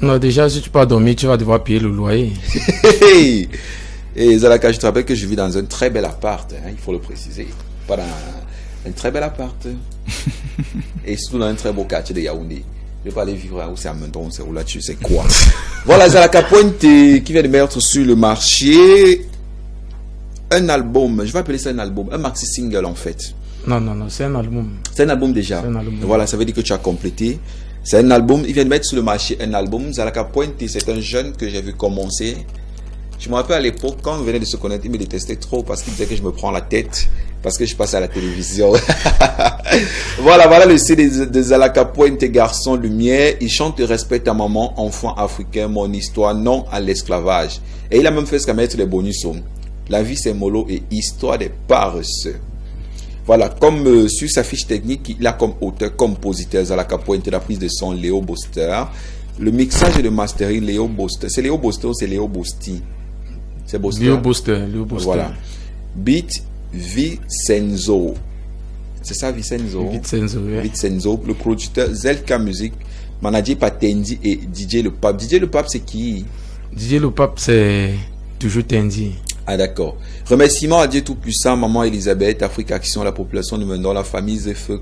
Non, déjà, si tu peux pas dormir, tu vas devoir payer le loyer. Et Zalaka, je te rappelle que je vis dans un très bel appart, hein, il faut le préciser. Pas dans un très bel appart. Et surtout dans un très beau quartier de Yaoundé. Je vais pas aller vivre où c'est à Mendon, c'est où là-dessus, c'est quoi? Voilà, Zalaka Pointe qui vient de mettre sur le marché un album. Je vais appeler ça un album, un maxi single en fait. Non, c'est un album. C'est un album déjà. Un album. Voilà, ça veut dire que tu as complété. C'est un album, il vient de mettre sur le marché un album. Zalaka Pointe, c'est un jeune que j'ai vu commencer. Je me rappelle à l'époque, quand on venait de se connaître, il me détestait trop parce qu'il disait que je me prends la tête, parce que je passe à la télévision. Voilà le CD de Zalaka Pointe, Garçon Lumière. Il chante Respect ta maman, enfant africain, mon histoire, non à l'esclavage. Et il a même fait ce qu'à mettre les bonus. La vie c'est mollo et histoire des paresseux. Voilà, comme sur sa fiche technique, il a comme auteur, compositeur Zalaka Pointe, la prise de son Léo Boster. Le mixage et le mastering Léo Boster. C'est Léo Boster ou c'est Léo Bosti? C'est Boster. Léo Boster. Voilà. Beat Vicenzo. C'est ça, Vicenzo? Vicenzo, oui. Vicenzo. Le producteur Zelka Music, managé par Tendi et DJ Le Pape. DJ Le Pape, c'est qui? DJ Le Pape, c'est toujours Tendi. Ah d'accord. Remerciements à Dieu Tout-Puissant, Maman Elisabeth, Afrique Action, la population de Mendon, la famille Zefeu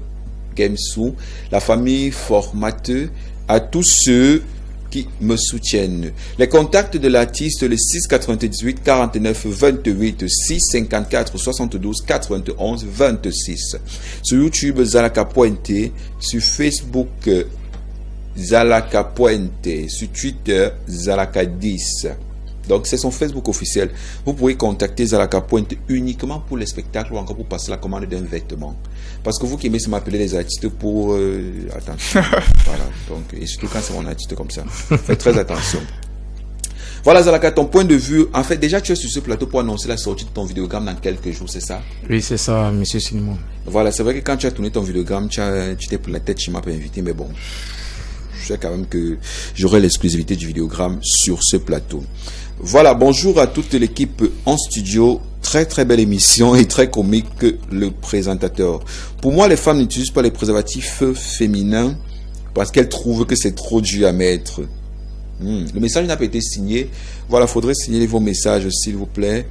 Kemsou, la famille Formateux, à tous ceux qui me soutiennent. Les contacts de l'artiste, le 6 98 49 28 6 54 72 91 26. Sur YouTube, Zalaka Pointe, sur Facebook, Zalaka Pointe, sur Twitter, Zalaka 10. Donc, c'est son Facebook officiel. Vous pouvez contacter Zalaka Pointe uniquement pour les spectacles ou encore pour passer la commande d'un vêtement. Parce que vous qui aimez se m'appeler les artistes pour... attention. Voilà. Donc, et surtout quand c'est mon artiste comme ça. Faites très attention. Voilà, Zalaka, ton point de vue. En fait, déjà, tu es sur ce plateau pour annoncer la sortie de ton vidéogramme dans quelques jours, c'est ça? Oui, c'est ça, monsieur Sinimo. Voilà, c'est vrai que quand tu as tourné ton vidéogramme, tu t'es pris la tête, tu m'as pas invité, mais bon. Je sais quand même que j'aurai l'exclusivité du vidéogramme sur ce plateau. Voilà, bonjour à toute l'équipe en studio. Très très belle émission et très comique le présentateur. Pour moi, les femmes n'utilisent pas les préservatifs féminins parce qu'elles trouvent que c'est trop dur à mettre. Le message n'a pas été signé. Voilà, faudrait signer vos messages s'il vous plaît.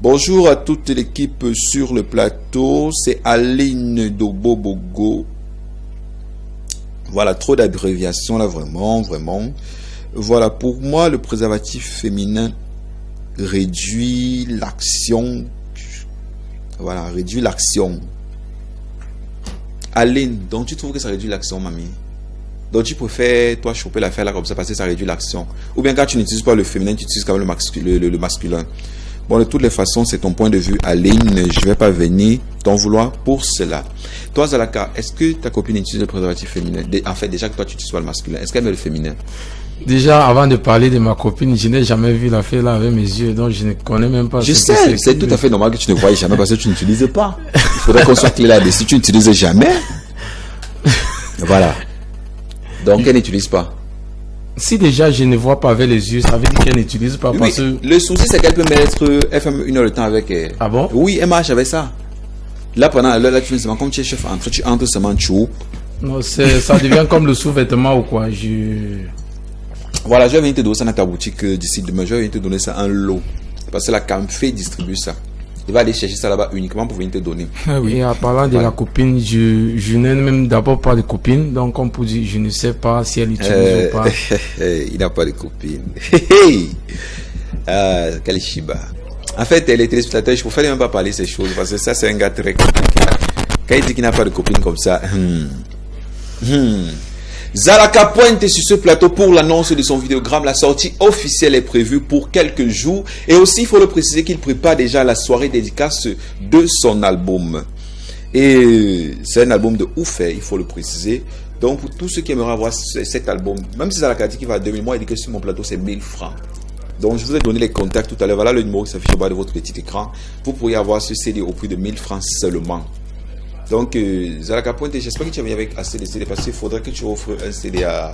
Bonjour à toute l'équipe sur le plateau. C'est Aline Dobobogo. Voilà, trop d'abréviations là, vraiment. Voilà, pour moi, le préservatif féminin réduit l'action. Voilà, réduit l'action. Aline, donc tu trouves que ça réduit l'action, mamie? Donc tu préfères, toi, choper l'affaire là comme ça parce que ça réduit l'action. Ou bien quand tu n'utilises pas le féminin, tu utilises quand même le masculin. Bon, de toutes les façons, c'est ton point de vue, Aline. Je ne vais pas venir t'en vouloir pour cela. Toi, Zalaka, est-ce que ta copine utilise le préservatif féminin? En fait, déjà que toi, tu utilises pas le masculin, est-ce qu'elle met le féminin? Déjà, avant de parler de ma copine, je n'ai jamais vu l'affaire là avec mes yeux, donc je ne connais même pas. Je sais, c'est tout à fait normal que tu ne voyais jamais parce que tu n'utilises pas. Il faudrait qu'on soit clair là-dessus. Si tu n'utilises jamais, voilà. Donc, elle n'utilise pas. Si déjà je ne vois pas avec les yeux, ça veut dire qu'elle n'utilise pas. Oui, parce que... le souci c'est qu'elle peut mettre FM 1 heure de temps avec elle. Ah bon? Oui, elle marche avec ça. Là, pendant l'heure, là, tu fais seulement comme tu es chef entre, tu entres seulement, tu ouvres. Non, ça devient comme le sous-vêtement ou quoi. Voilà, je vais venir te donner ça dans ta boutique d'ici demain. Je vais venir te donner ça en lot. Parce que la Camfé distribue ça. Il va aller chercher ça là-bas uniquement pour venir te donner. Ah oui. Et en parlant de la copine, je n'ai même d'abord pas de copine. Donc, comme pour dire, je ne sais pas si elle utilise ou pas. Il n'a pas de copine. Quel Shiba. En fait, les téléspectateurs, je ne préfère même pas parler de ces choses parce que ça, c'est un gars très compliqué. Quand il dit qu'il n'a pas de copine comme ça. Zalaka Pointe sur ce plateau pour l'annonce de son vidéogramme. La sortie officielle est prévue pour quelques jours. Et aussi, il faut le préciser qu'il prépare déjà la soirée dédicace de son album. Et c'est un album de ouf, il faut le préciser. Donc, pour tous ceux qui aimeraient avoir cet album, même si Zalaka dit qu'il va à 2000, moi, il dit que sur mon plateau, c'est 1000 francs. Donc, je vous ai donné les contacts tout à l'heure. Voilà le numéro qui s'affiche au bas de votre petit écran. Vous pourriez avoir ce CD au prix de 1000 francs seulement. Donc, Zalaka Pointe, j'espère que tu as mis avec assez de CD parce qu'il faudrait que tu offres un CD à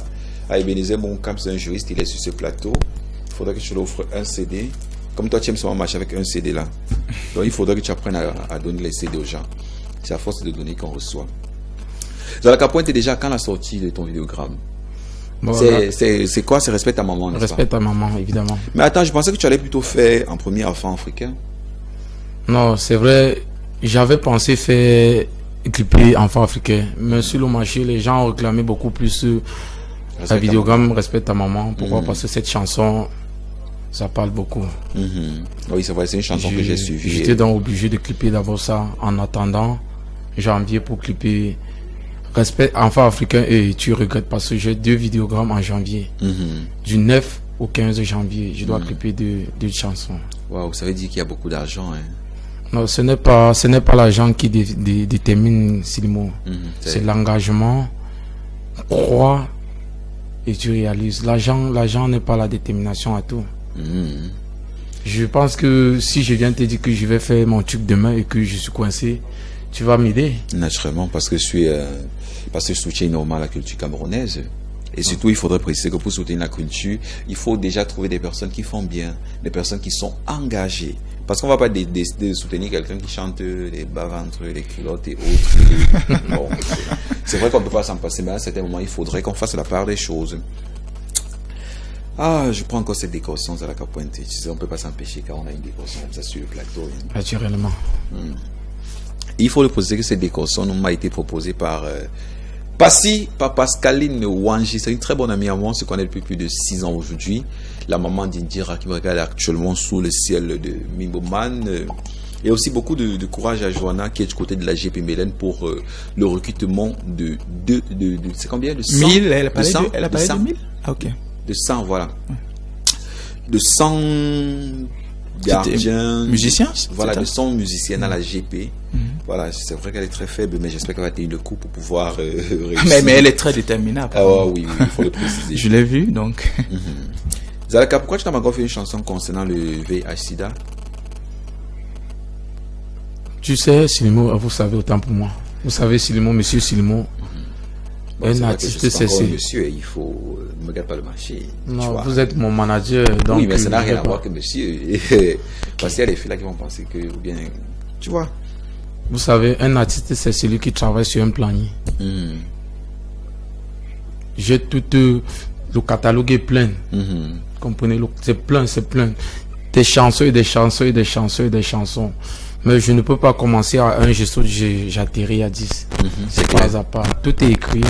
Ebenezer Moncam, c'est un juriste, il est sur ce plateau. Il faudrait que tu lui offres un CD. Comme toi, tu aimes seulement marcher avec un CD là. Donc, il faudrait que tu apprennes à donner les CD aux gens. C'est à force de donner qu'on reçoit. Zalaka Pointe, déjà, quand la sortie de ton vidéogramme? Bon, c'est quoi? C'est Respect ta maman, n'est-ce pas? Respect ta maman, évidemment. Mais attends, je pensais que tu allais plutôt faire en premier enfant africain. Non, c'est vrai. J'avais pensé faire clipper enfant africain. Mais sur le marché, les gens ont réclamé beaucoup plus La vidéogramme Respecte ta maman. Pourquoi? Parce que cette chanson, ça parle beaucoup. Oui, c'est vrai, c'est une chanson que j'ai suivie. J'étais donc obligé de clipper d'abord ça en attendant janvier pour clipper Respect Enfant Africain et Tu regrettes, parce que j'ai 2 vidéogrammes en janvier. Du 9 au 15 janvier, je dois clipper 2 chansons. Waouh, ça veut dire qu'il y a beaucoup d'argent. Hein. Non, ce n'est pas l'argent qui détermine Silimo. C'est l'engagement, croire et tu réalises. L'argent n'est pas la détermination à tout. Je pense que si je viens te dire que je vais faire mon truc demain et que je suis coincé, tu vas m'aider. Naturellement, parce que je soutiens énormément la culture camerounaise. Et surtout, il faudrait préciser que pour soutenir la culture, il faut déjà trouver des personnes qui font bien, des personnes qui sont engagées. Parce qu'on ne va pas décider de soutenir quelqu'un qui chante les bas-ventres, les culottes et autres. Bon, c'est vrai qu'on ne peut pas s'en passer, mais à un certain moment, il faudrait qu'on fasse la part des choses. Ah, je prends encore cette décoration à la Capointe. Tu sais, on ne peut pas s'empêcher quand on a une décoration comme ça sur le plateau. Naturellement. Il faut le préciser que cette décoration m'a été proposée par Pascaline Wanji. C'est une très bonne amie à moi. On se connaît depuis plus de 6 ans aujourd'hui. La maman d'Indira qui me regarde actuellement sous le ciel de Mimboman. Et aussi beaucoup de courage à Johanna qui est du côté de la GP Mélène pour le recrutement de c'est combien? De 100? 1000, elle a parlé de 1000? Ah, ok. De 100, voilà. De 100 gardiens. Musiciens? Voilà, de 100 musiciennes à la GP. Voilà, c'est vrai qu'elle est très faible, mais j'espère qu'elle va tenir le coup pour pouvoir réussir. Mais elle est très déterminable. Ah oui, il faut le préciser. Je l'ai vu, donc. Zalaka, pourquoi tu n'as pas encore fait une chanson concernant le VIH/SIDA? Tu sais, Silimo, vous savez autant pour moi. Vous savez, Silimo, monsieur Silimo, un artiste, c'est... Monsieur, il faut... ne me garde pas le marché. Non, vous êtes mon manager, donc... Oui, mais ça n'a rien à voir que monsieur. Parce qu'il y a des filles là qui vont penser que... Ou bien, tu vois. Vous savez, un artiste, c'est celui qui travaille sur un planier. J'ai tout... le catalogue est plein. Comprenez, c'est plein. Des chansons et des chansons et des chansons et des chansons. Mais je ne peux pas commencer à 1, j'atterris à 10. C'est pas à pas. Tout est écrit.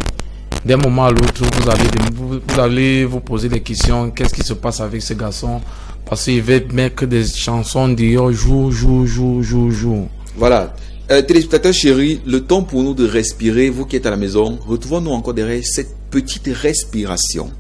D'un moment à l'autre, vous allez vous poser des questions. Qu'est-ce qui se passe avec ce garçon? Parce qu'il va mettre des chansons dehors, jour. Voilà. Téléspectateurs chéris, le temps pour nous de respirer. Vous qui êtes à la maison, retrouvons-nous encore derrière cette petite respiration.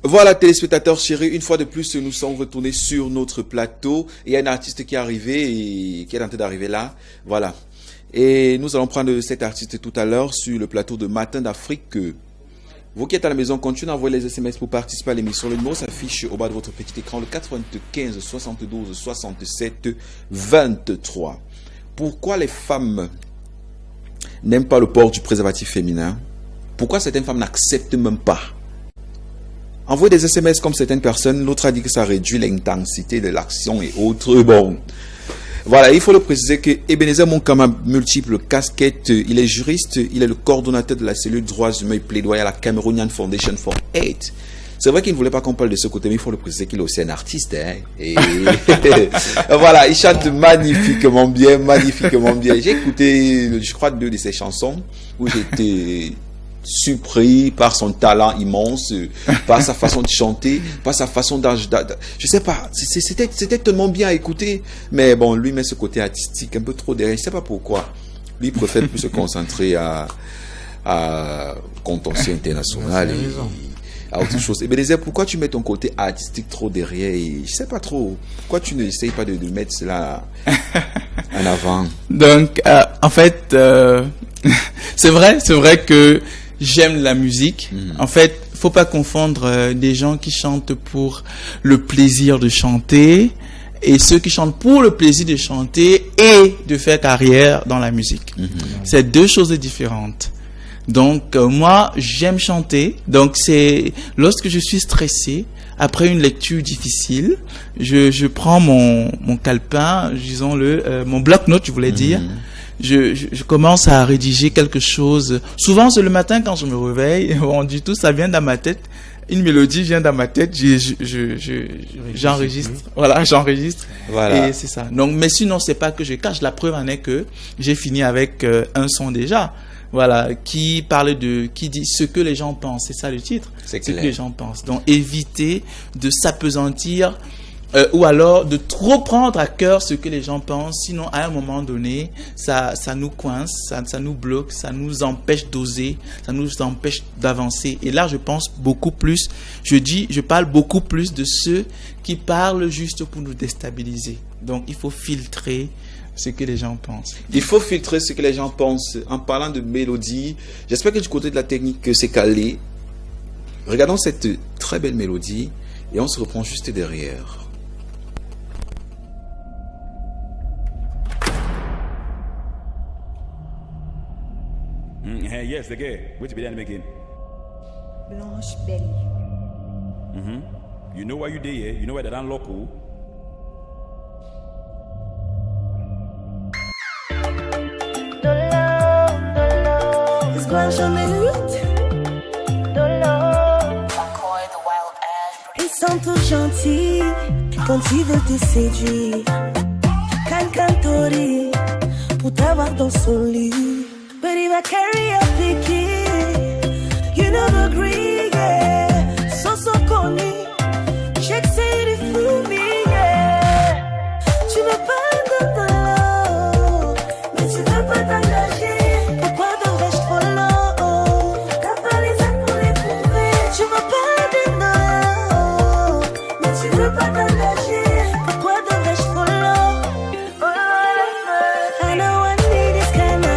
Voilà, téléspectateurs chéris, une fois de plus, nous sommes retournés sur notre plateau. Il y a un artiste qui est arrivé et qui est en train d'arriver là. Voilà. Et nous allons prendre cet artiste tout à l'heure sur le plateau de Matin d'Afrique. Vous qui êtes à la maison, continuez à envoyer les SMS pour participer à l'émission. Le numéro s'affiche au bas de votre petit écran, le 95 72 67 23. Pourquoi les femmes n'aiment pas le port du préservatif féminin? Pourquoi certaines femmes n'acceptent même pas? Envoyez des SMS comme certaines personnes. L'autre a dit que ça réduit l'intensité de l'action et autres. Bon, voilà, il faut le préciser que Ebenezer Monkama, multiples casquettes, il est juriste, il est le coordonnateur de la cellule droits humains et plaidoyer à la Cameroonian Foundation for Aid. C'est vrai qu'il ne voulait pas qu'on parle de ce côté, mais il faut le préciser qu'il est aussi un artiste. Hein, et voilà, il chante magnifiquement bien, magnifiquement bien. J'ai écouté, je crois, 2 de ses chansons où j'étais surpris par son talent immense, par sa façon de chanter, par sa façon je sais pas, c'était tellement bien à écouter, mais bon, lui met ce côté artistique un peu trop derrière, je sais pas pourquoi. Lui préfère plus se concentrer à contentieux international et à autre chose. Et Ebenezer, pourquoi tu mets ton côté artistique trop derrière et je sais pas trop, pourquoi tu n'essayes pas de mettre cela en avant? Donc, en fait, c'est vrai que j'aime la musique. En fait, faut pas confondre des gens qui chantent pour le plaisir de chanter et ceux qui chantent pour le plaisir de chanter et de faire carrière dans la musique. C'est 2 choses différentes. Donc, moi, j'aime chanter. Donc, c'est lorsque je suis stressé, après une lecture difficile, je prends mon calepin, disons-le, mon bloc-notes, je voulais dire. Je commence à rédiger quelque chose. Souvent, c'est le matin quand je me réveille. Bon, du tout, ça vient dans ma tête. Une mélodie vient dans ma tête. J'enregistre. Voilà, j'enregistre. Voilà. Et c'est ça. Donc, mais sinon, c'est pas que je cache. La preuve en est que j'ai fini avec un son déjà. Voilà, qui dit ce que les gens pensent. C'est ça le titre. C'est ce clair. que les gens pensent. Donc, éviter de s'apesantir. Ou alors de trop prendre à cœur ce que les gens pensent, sinon à un moment donné, ça nous coince, ça nous bloque, ça nous empêche d'oser, ça nous empêche d'avancer. Et là, je pense beaucoup plus, je parle beaucoup plus de ceux qui parlent juste pour nous déstabiliser. Donc, il faut filtrer ce que les gens pensent. Il faut filtrer ce que les gens pensent. En parlant de mélodie, j'espère que du côté de la technique, c'est calé. Regardons cette très belle mélodie et on se reprend juste derrière. Yes, the girl. Which be that making? Blanche Belly. You know why you there, yeah? You know why that unlock who? It's going to me. Ils sont tous gentils quand ils veulent te séduire. Cantori pour t'avoir dans son lit. But if I carry a picky, you never agree, yeah. So connu, check c'est du fou, yeah. Tu veux pas de l'eau, mais tu veux pas t'engager. Pourquoi devrais-je follow? T'as pas les actes pour les prouver. Tu veux pas de l'eau, mais tu veux pas t'engager. Pourquoi devrais-je follow? I know I need this kind of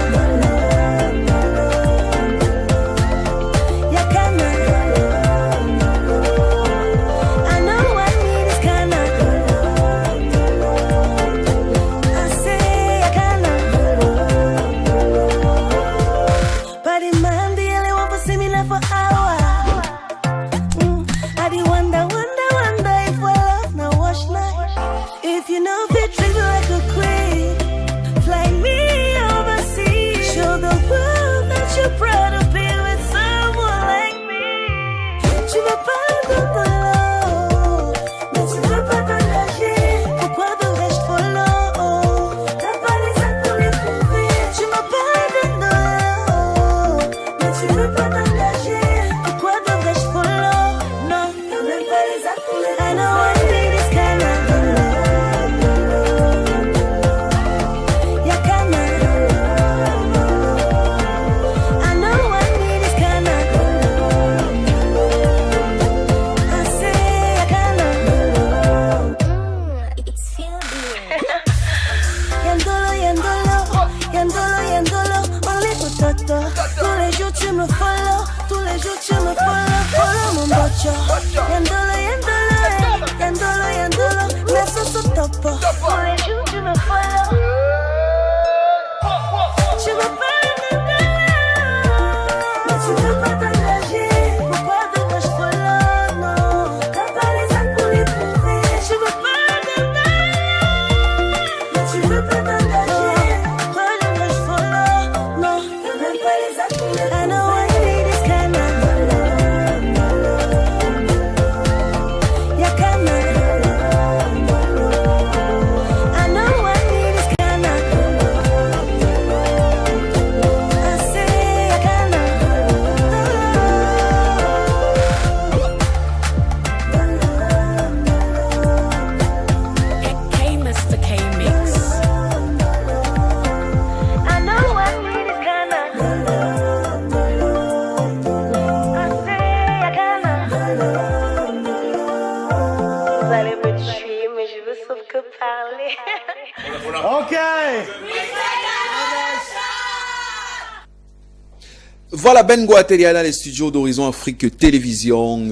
Voilà Ben Guateria dans les studios d'Horizon Afrique Télévision,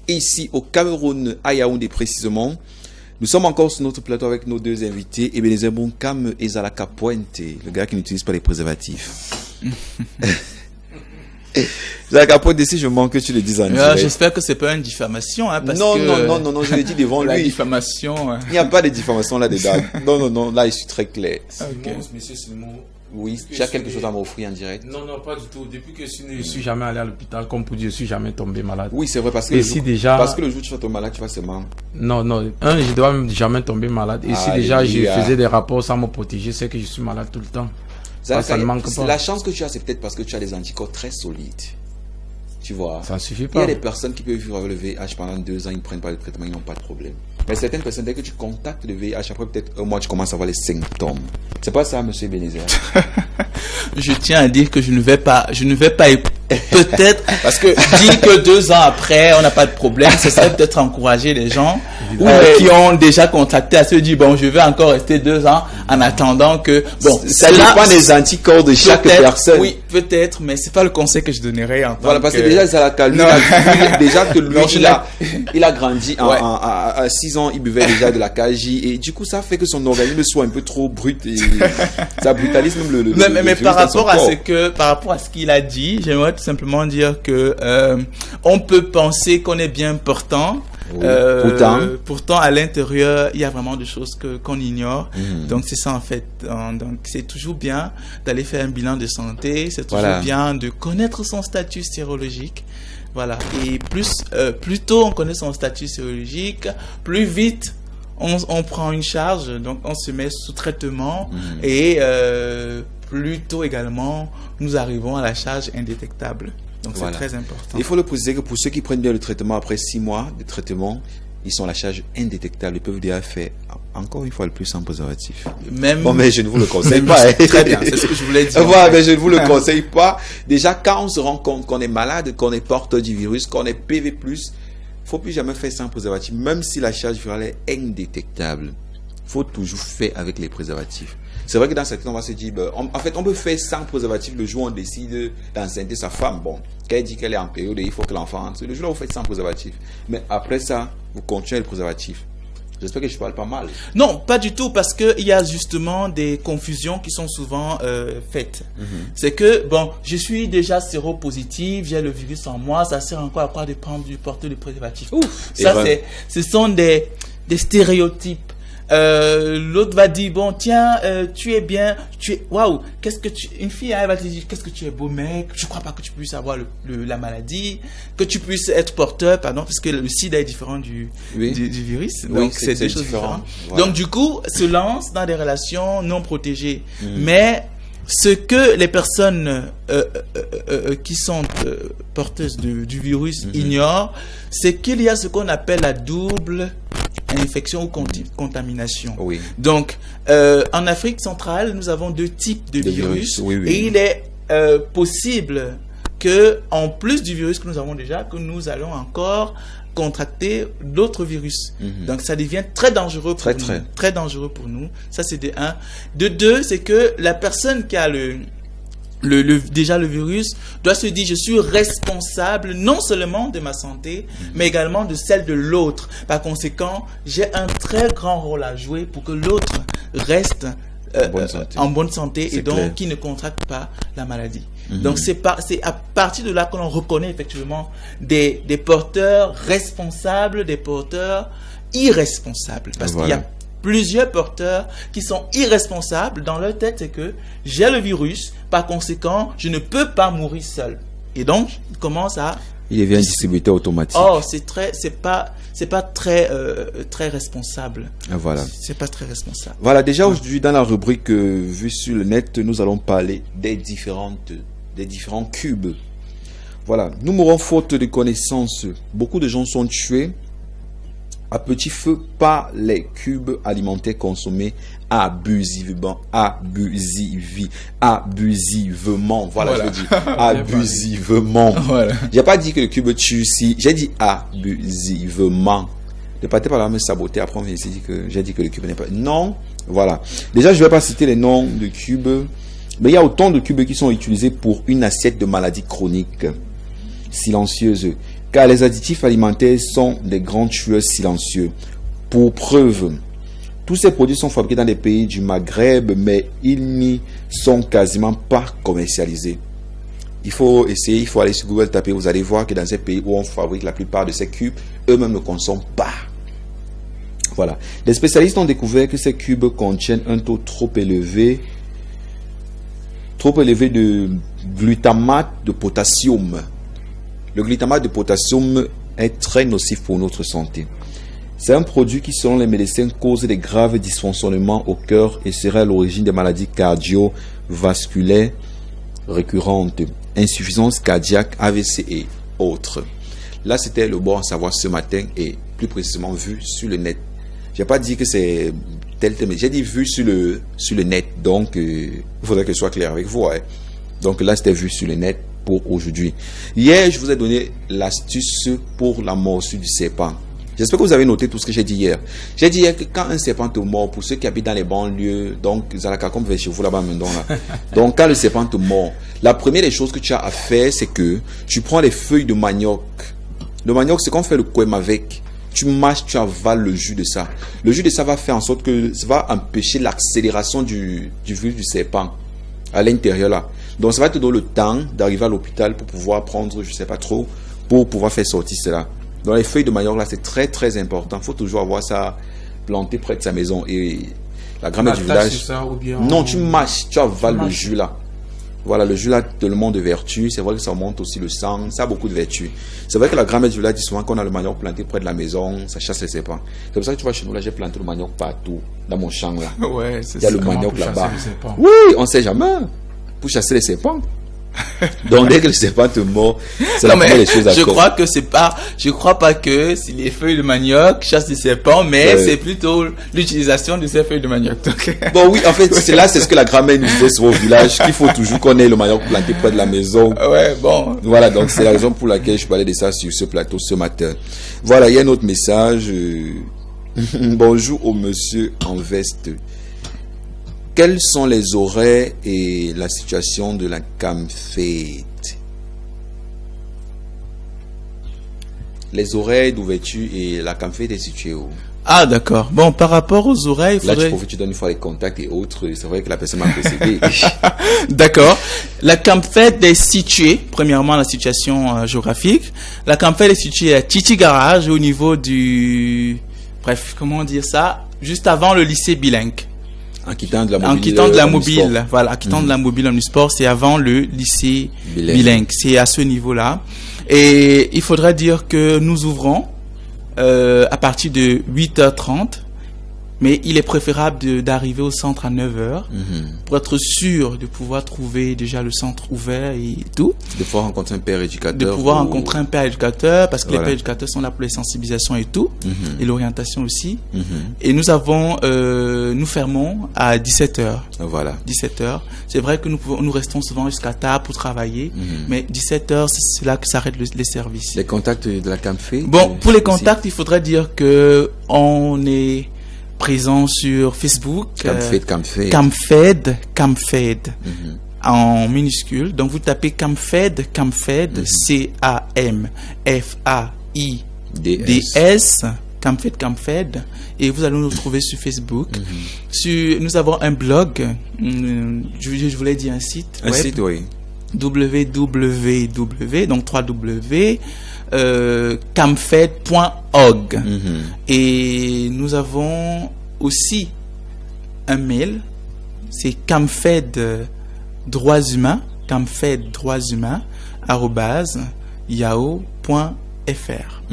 ici au Cameroun, à Yaoundé précisément. Nous sommes encore sur notre plateau avec nos deux invités, Ebenezer Bonkam et Zalaka Pointe, le gars qui n'utilise pas les préservatifs. Zalaka Pointe, si je manque que tu le dises en direct. J'espère que c'est pas une diffamation. Hein, parce non, que non, je l'ai dit devant la lui. diffamation. Il n'y a pas de diffamation là-dedans. Non, là, je suis très clair. Okay. Monsieur Simon. Oui, tu as quelque chose à m'offrir en direct? Non, pas du tout. Depuis que je suis né, je suis jamais allé à l'hôpital. Comme pour dire, je suis jamais tombé malade. Oui, c'est vrai, parce que, parce que le jour où tu vas tomber malade, tu vas seulement... Non, je dois jamais tomber malade. Et si déjà je faisais des rapports sans me protéger, c'est que je suis malade tout le temps. Ça ne manque pas. La chance que tu as, c'est peut-être parce que tu as des anticorps très solides. Tu vois. Ça ne suffit pas. Il y a des personnes qui peuvent vivre avec le VIH pendant 2 ans, ils ne prennent pas le traitement, ils n'ont pas de problème. Mais certaines personnes, dès que tu contactes le VIH, après peut-être un mois, tu commences à avoir les symptômes. C'est pas ça, monsieur Ebenezer? Je tiens à dire que je ne vais pas peut-être, parce que dire que 2 ans après, on n'a pas de problème, ce serait peut-être encourager les gens qui ont déjà contracté à se dire, bon, je vais encore rester 2 ans en attendant que, bon, ça dépend des anticorps de chaque personne. Oui, peut-être, mais c'est pas le conseil que je donnerais en tant voilà, parce que déjà, ça l'a déjà que lui, il a grandi à 6 ans, il buvait déjà de la KJ, et du coup, ça fait que son organisme soit un peu trop brut, et ça brutalise même mais par rapport à ce qu'il a dit, j'aimerais tout simplement dire que on peut penser qu'on est bien portant. Oui. Pourtant, à l'intérieur, il y a vraiment des choses qu'on ignore. Donc, c'est ça en fait. Donc, c'est toujours bien d'aller faire un bilan de santé. C'est toujours bien de connaître son statut sérologique. Voilà. Et plus tôt on connaît son statut sérologique, plus vite on prend une charge. Donc, on se met sous traitement et plus tôt également, nous arrivons à la charge indétectable. Donc, c'est très important. Il faut le préciser que pour ceux qui prennent bien le traitement après 6 mois de traitement, ils sont à la charge indétectable. Ils peuvent déjà faire encore une fois le plus sans préservatif. Bon, mais je ne vous le conseille pas. Très bien, c'est ce que je voulais dire. Voilà, mais je ne vous le conseille pas. Déjà, quand on se rend compte qu'on est malade, qu'on est porteur du virus, qu'on est PV+, il ne faut plus jamais faire sans préservatif. Même si la charge virale est indétectable, il faut toujours faire avec les préservatifs. C'est vrai que dans certains, on va se dire, en fait, on peut faire sans préservatif le jour où on décide d'enceinte sa femme. Bon, quand elle dit qu'elle est en période, il faut que l'enfant entre. Le jour où vous faites sans préservatif. Mais après ça, vous continuez le préservatif. J'espère que je parle pas mal. Non, pas du tout, parce qu'il y a justement des confusions qui sont souvent faites. C'est que, bon, je suis déjà séropositif, j'ai le virus en moi, ça sert encore à quoi de prendre du porteur de préservatif. Ça, ce sont des stéréotypes. L'autre va dire, bon, tiens, tu es bien, waouh, une fille, elle va te dire, qu'est-ce que tu es beau mec, je crois pas que tu puisses avoir la maladie, que tu puisses être porteur, parce que le sida est différent du virus, donc c'est des choses différentes. Voilà. Donc du coup, se lance dans des relations non protégées. Mais ce que les personnes qui sont porteuses du virus ignorent, c'est qu'il y a ce qu'on appelle la double infection ou contamination. Donc, en Afrique centrale, nous avons 2 types de virus. Et il est possible que, en plus du virus que nous avons déjà, que nous allons encore contracter d'autres virus. Donc, ça devient très dangereux pour nous. Très dangereux pour nous. Ça, c'est de 1. De 2, c'est que la personne qui a déjà le virus doit se dire, je suis responsable non seulement de ma santé, mais également de celle de l'autre. Par conséquent, j'ai un très grand rôle à jouer pour que l'autre reste en bonne santé et donc qui ne contracte pas la maladie. Donc c'est à partir de là que l'on reconnaît effectivement des porteurs responsables, des porteurs irresponsables. Parce qu'il y a plusieurs porteurs qui sont irresponsables. Dans leur tête, c'est que j'ai le virus, par conséquent, je ne peux pas mourir seul. Et donc, il commence à... Il devient un distributeur automatique. Oh, c'est pas très responsable. Voilà. C'est pas très responsable. Voilà, déjà aujourd'hui, dans la rubrique Vue sur le net, nous allons parler des différents cubes. Voilà, nous mourons faute de connaissances. Beaucoup de gens sont tués à petit feu par les cubes alimentaires consommés abusivement. Voilà. Je dis abusivement. J'ai pas dit que le cube tue, j'ai dit abusivement. Ne partez pas là me saboter, après on vient ici dire que j'ai dit que le cube n'est pas... Non, voilà. Déjà, je vais pas citer les noms de cubes. Mais il y a autant de cubes qui sont utilisés pour une assiette de maladies chroniques silencieuses, car les additifs alimentaires sont des grands tueurs silencieux. Pour preuve, tous ces produits sont fabriqués dans les pays du Maghreb, mais ils n'y sont quasiment pas commercialisés. Il faut essayer, il faut aller sur Google, taper, vous allez voir que dans ces pays où on fabrique la plupart de ces cubes, eux-mêmes ne consomment pas. Voilà. Les spécialistes ont découvert que ces cubes contiennent un taux trop élevé de glutamate de potassium. Le glutamate de potassium est très nocif pour notre santé. C'est un produit qui, selon les médecins, cause des graves dysfonctionnements au cœur et serait à l'origine des maladies cardiovasculaires récurrentes, insuffisance cardiaque, AVC et autres. Là, c'était le bon à savoir ce matin et plus précisément vu sur le net. Je n'ai pas dit que c'est tel thème, j'ai dit vu sur le net. Donc, il faudrait que je sois clair avec vous. Hein. Donc là, c'était vu sur le net pour aujourd'hui. Hier, je vous ai donné l'astuce pour la morsure du serpent. J'espère que vous avez noté tout ce que j'ai dit hier. J'ai dit hier que quand un serpent te mord, pour ceux qui habitent dans les banlieues, donc Zalaka, comme vers chez vous là-bas maintenant, là. Donc quand le serpent te mord, la première des choses que tu as à faire, c'est que tu prends les feuilles de manioc. Le manioc, c'est qu'on fait le kouem avec. Tu mâches, tu avales le jus de ça. Le jus de ça va faire en sorte que ça va empêcher l'accélération du virus du serpent à l'intérieur là. Donc ça va te donner le temps d'arriver à l'hôpital pour pouvoir prendre, je sais pas trop, pour pouvoir faire sortir cela. Dans les feuilles de manioc là, c'est très très important. Il faut toujours avoir ça planté près de sa maison. Et la grand-mère du village. Ça, ou bien non, tu mâches, tu avales le jus là. Voilà, le jus là te le montre de vertu. C'est vrai que ça monte aussi le sang. Ça a beaucoup de vertus. C'est vrai que la grand-mère du village dit souvent qu'on a le manioc planté près de la maison, ça chasse les serpents. C'est pour ça que tu vois chez nous là, j'ai planté le manioc partout dans mon champ là. Ouais, c'est ça. Il y a le manioc là-bas. Oui, on sait jamais. Pour chasser les serpents. Donc dès que le serpent te mord, c'est la première des choses à faire. Je crois pas que si les feuilles de manioc chassent les serpents, mais c'est plutôt l'utilisation de ces feuilles de manioc. Donc... Bon oui, en fait, c'est ce que la grand-mère nous disait sur au village, qu'il faut toujours qu'on ait le manioc planté près de la maison. Ouais, bon. Voilà, donc c'est la raison pour laquelle je parlais de ça sur ce plateau ce matin. Voilà, il y a un autre message. Bonjour au monsieur en veste. Quels sont les horaires et la situation de la CAMFED? Les horaires d'ouverture et la CAMFED est située où? Ah, d'accord. Bon, par rapport aux horaires, il faudrait... Là, tu donnes une fois les contacts et autres. C'est vrai que la personne m'a précédé. D'accord. La CAMFED est située, premièrement, la situation géographique. La CAMFED est située à Titi Garage, au niveau du... Bref, comment dire ça? Juste avant le lycée bilingue. En quittant de la mobile, voilà, en quittant de la mobile omnisport, c'est avant le lycée bilingue. C'est à ce niveau-là. Et il faudra dire que nous ouvrons à partir de 8h30, mais il est préférable d'arriver au centre à 9h pour être sûr de pouvoir trouver déjà le centre ouvert et tout. De pouvoir rencontrer un père éducateur. De pouvoir rencontrer un père éducateur, parce que les pères éducateurs sont là pour les sensibilisations et tout, et l'orientation aussi. Et nous fermons à 17h. Voilà. 17h. C'est vrai que nous restons souvent jusqu'à tard pour travailler, mais 17h, c'est là que s'arrêtent les services. Les contacts de la CAMFED? Bon, pour les contacts, il faudrait dire que on est présent sur Facebook. CAMFED. En minuscule. Donc vous tapez CAMFED, CAMFAIDS, CAMFED, et vous allez nous trouver sur Facebook. Nous avons un blog, je voulais dire un site. Un site, oui. www, donc 3W, camfed.org. Et nous avons aussi un mail, c'est camfed droits humains, @yahoo.fr.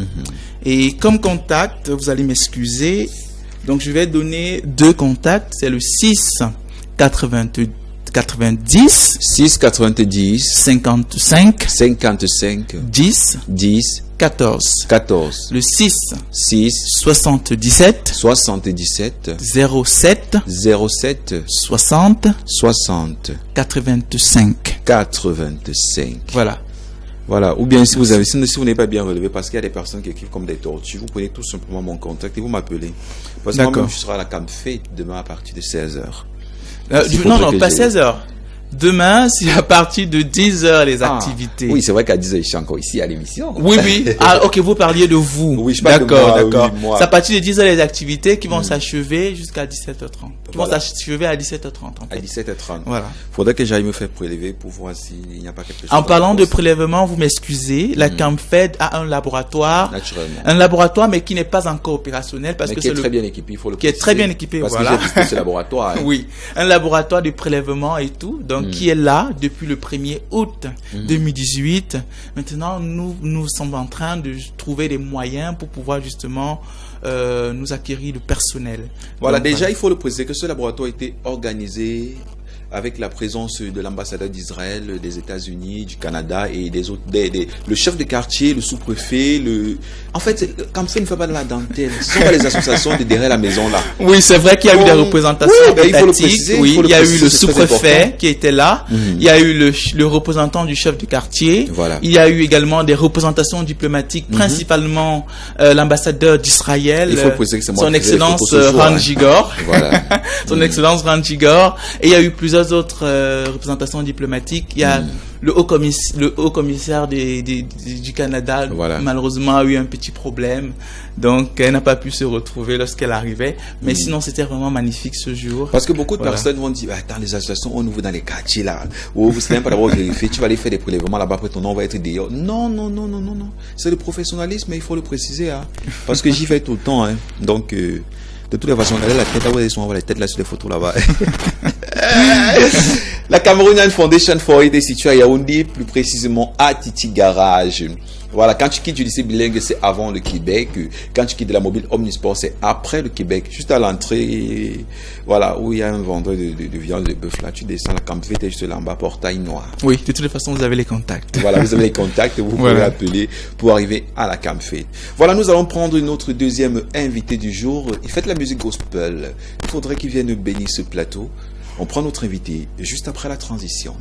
Et comme contact, vous allez m'excuser, donc je vais donner deux contacts, c'est le 690 55 10 14. Le 6 77 77 07 60 85. Voilà. Ou bien si vous n'êtes pas bien relevé, parce qu'il y a des personnes qui écrivent comme des tortues, vous prenez tout simplement mon contact et vous m'appelez. Parce que moi-même, je serai à la CAMFED demain à partir de 16h. Non, pas 16h. Demain, c'est à partir de 10h les activités. Oui, c'est vrai qu'à 10h, je suis encore ici à l'émission. Oui, oui. Ah, ok, vous parliez de vous. Oui, je parle de moi. D'accord. Oui, moi. C'est à partir de 10h les activités qui vont s'achever jusqu'à 17h30. Qui vont s'achever à 17h30. En fait. À 17h30. Voilà. Faudrait que j'aille me faire prélever pour voir s'il n'y a pas quelque chose. En parlant de prélèvement, vous m'excusez, la CAMFED a un laboratoire. Naturellement. Un laboratoire, mais qui n'est pas encore opérationnel parce que c'est très bien équipé, il faut le qui est très bien équipé, parce voilà. que j'ai visité ce laboratoire. Hein. Oui, un laboratoire de prélèvement et tout, donc qui est là depuis le 1er août 2018. Maintenant, nous sommes en train de trouver des moyens pour pouvoir justement nous acquérir du personnel. Voilà, donc, déjà, il faut le préciser que ce laboratoire a été organisé avec la présence de l'ambassadeur d'Israël, des États-Unis, du Canada et des autres, le chef de quartier, le sous-préfet, en fait, CAMFED ne fait pas de la dentelle. Ce sont pas les associations de derrière la maison là. Oui, c'est vrai qu'il y a eu des représentations. Oui, il faut le préciser. Oui, il y a eu le sous-préfet qui était là. Il y a eu le représentant du chef de quartier. Voilà. Il y a eu également des représentations diplomatiques, principalement l'ambassadeur d'Israël, il faut préciser que c'est moi son qui faisais les excellence photos ce jour, Ran Gigor. Voilà. Son excellence Ran Gigor. Et il y a eu plusieurs autres représentations diplomatiques. Il y a le haut commissaire du Canada, voilà. Malheureusement, a eu un petit problème. Donc, elle n'a pas pu se retrouver lorsqu'elle arrivait. Mais sinon, c'était vraiment magnifique ce jour. Parce que beaucoup de personnes vont dire, attends, les associations, on ouvre dans les quartiers là. Ou vous savez pas d'abord vérifier, tu vas aller faire des prélèvements là-bas, après ton nom va être dehors. Non. C'est le professionnalisme, mais il faut le préciser. Hein. Parce que j'y vais tout le temps. Hein. Donc, de toutes les façons, regardez la tête, on voit la tête là sur les photos là-bas. La Cameroonian Foundation for Aid est située à Yaoundé, plus précisément à Titi Garage. Voilà, quand tu quittes du lycée bilingue, c'est avant le Québec. Quand tu quittes de la mobile Omnisport, c'est après le Québec. Juste à l'entrée, voilà, où il y a un vendeur de viande de bœuf là. Tu descends la CAMFED, juste là en bas, portail noir. Oui, de toutes les façons, vous avez les contacts. Voilà, vous avez les contacts, vous pouvez appeler pour arriver à la CAMFED. Voilà, nous allons prendre notre deuxième invité du jour. Il fait de la musique gospel. Il faudrait qu'il vienne bénir ce plateau. On prend notre invité juste après la transition.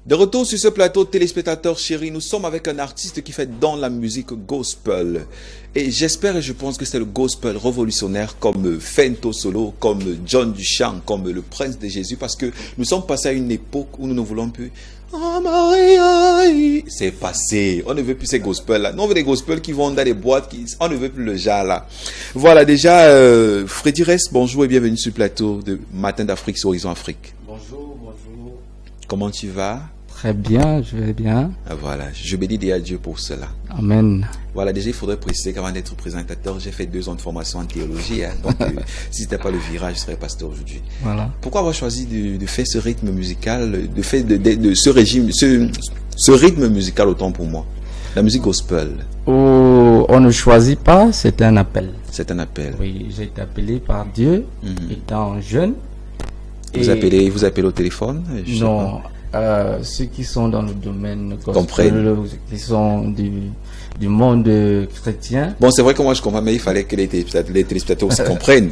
De retour sur ce plateau, téléspectateurs chéris, nous sommes avec un artiste qui fait dans la musique gospel. Et j'espère et je pense que c'est le gospel révolutionnaire comme Fento Solo, comme John Duchamp, comme le Prince de Jésus, parce que nous sommes passés à une époque où nous ne voulons plus. Oh Maria, c'est passé. On ne veut plus ces gospels là. Nous on veut des gospels qui vont dans les boîtes. On ne veut plus le genre là. Voilà déjà, Freddy Rest, bonjour et bienvenue sur le plateau de Matin d'Afrique sur Horizon Afrique. Bonjour. Comment tu vas? Très bien, je vais bien. Ah, voilà, je bénis déjà Dieu pour cela. Amen. Voilà, déjà il faudrait préciser qu'avant d'être présentateur, j'ai fait 2 ans de formation en théologie. Hein, donc si c'était pas le virage, je serais pasteur aujourd'hui. Voilà. Pourquoi avoir choisi de faire ce rythme musical, de faire de ce régime, ce rythme musical autant pour moi? La musique gospel. Oh, on ne choisit pas, c'est un appel. C'est un appel. Oui, j'ai été appelé par Dieu étant jeune. Vous appelez au téléphone? Non, ceux qui sont dans le domaine gospel, qui sont du monde chrétien. Bon, c'est vrai que moi je comprends, mais il fallait que les téléspectateurs aussi comprennent.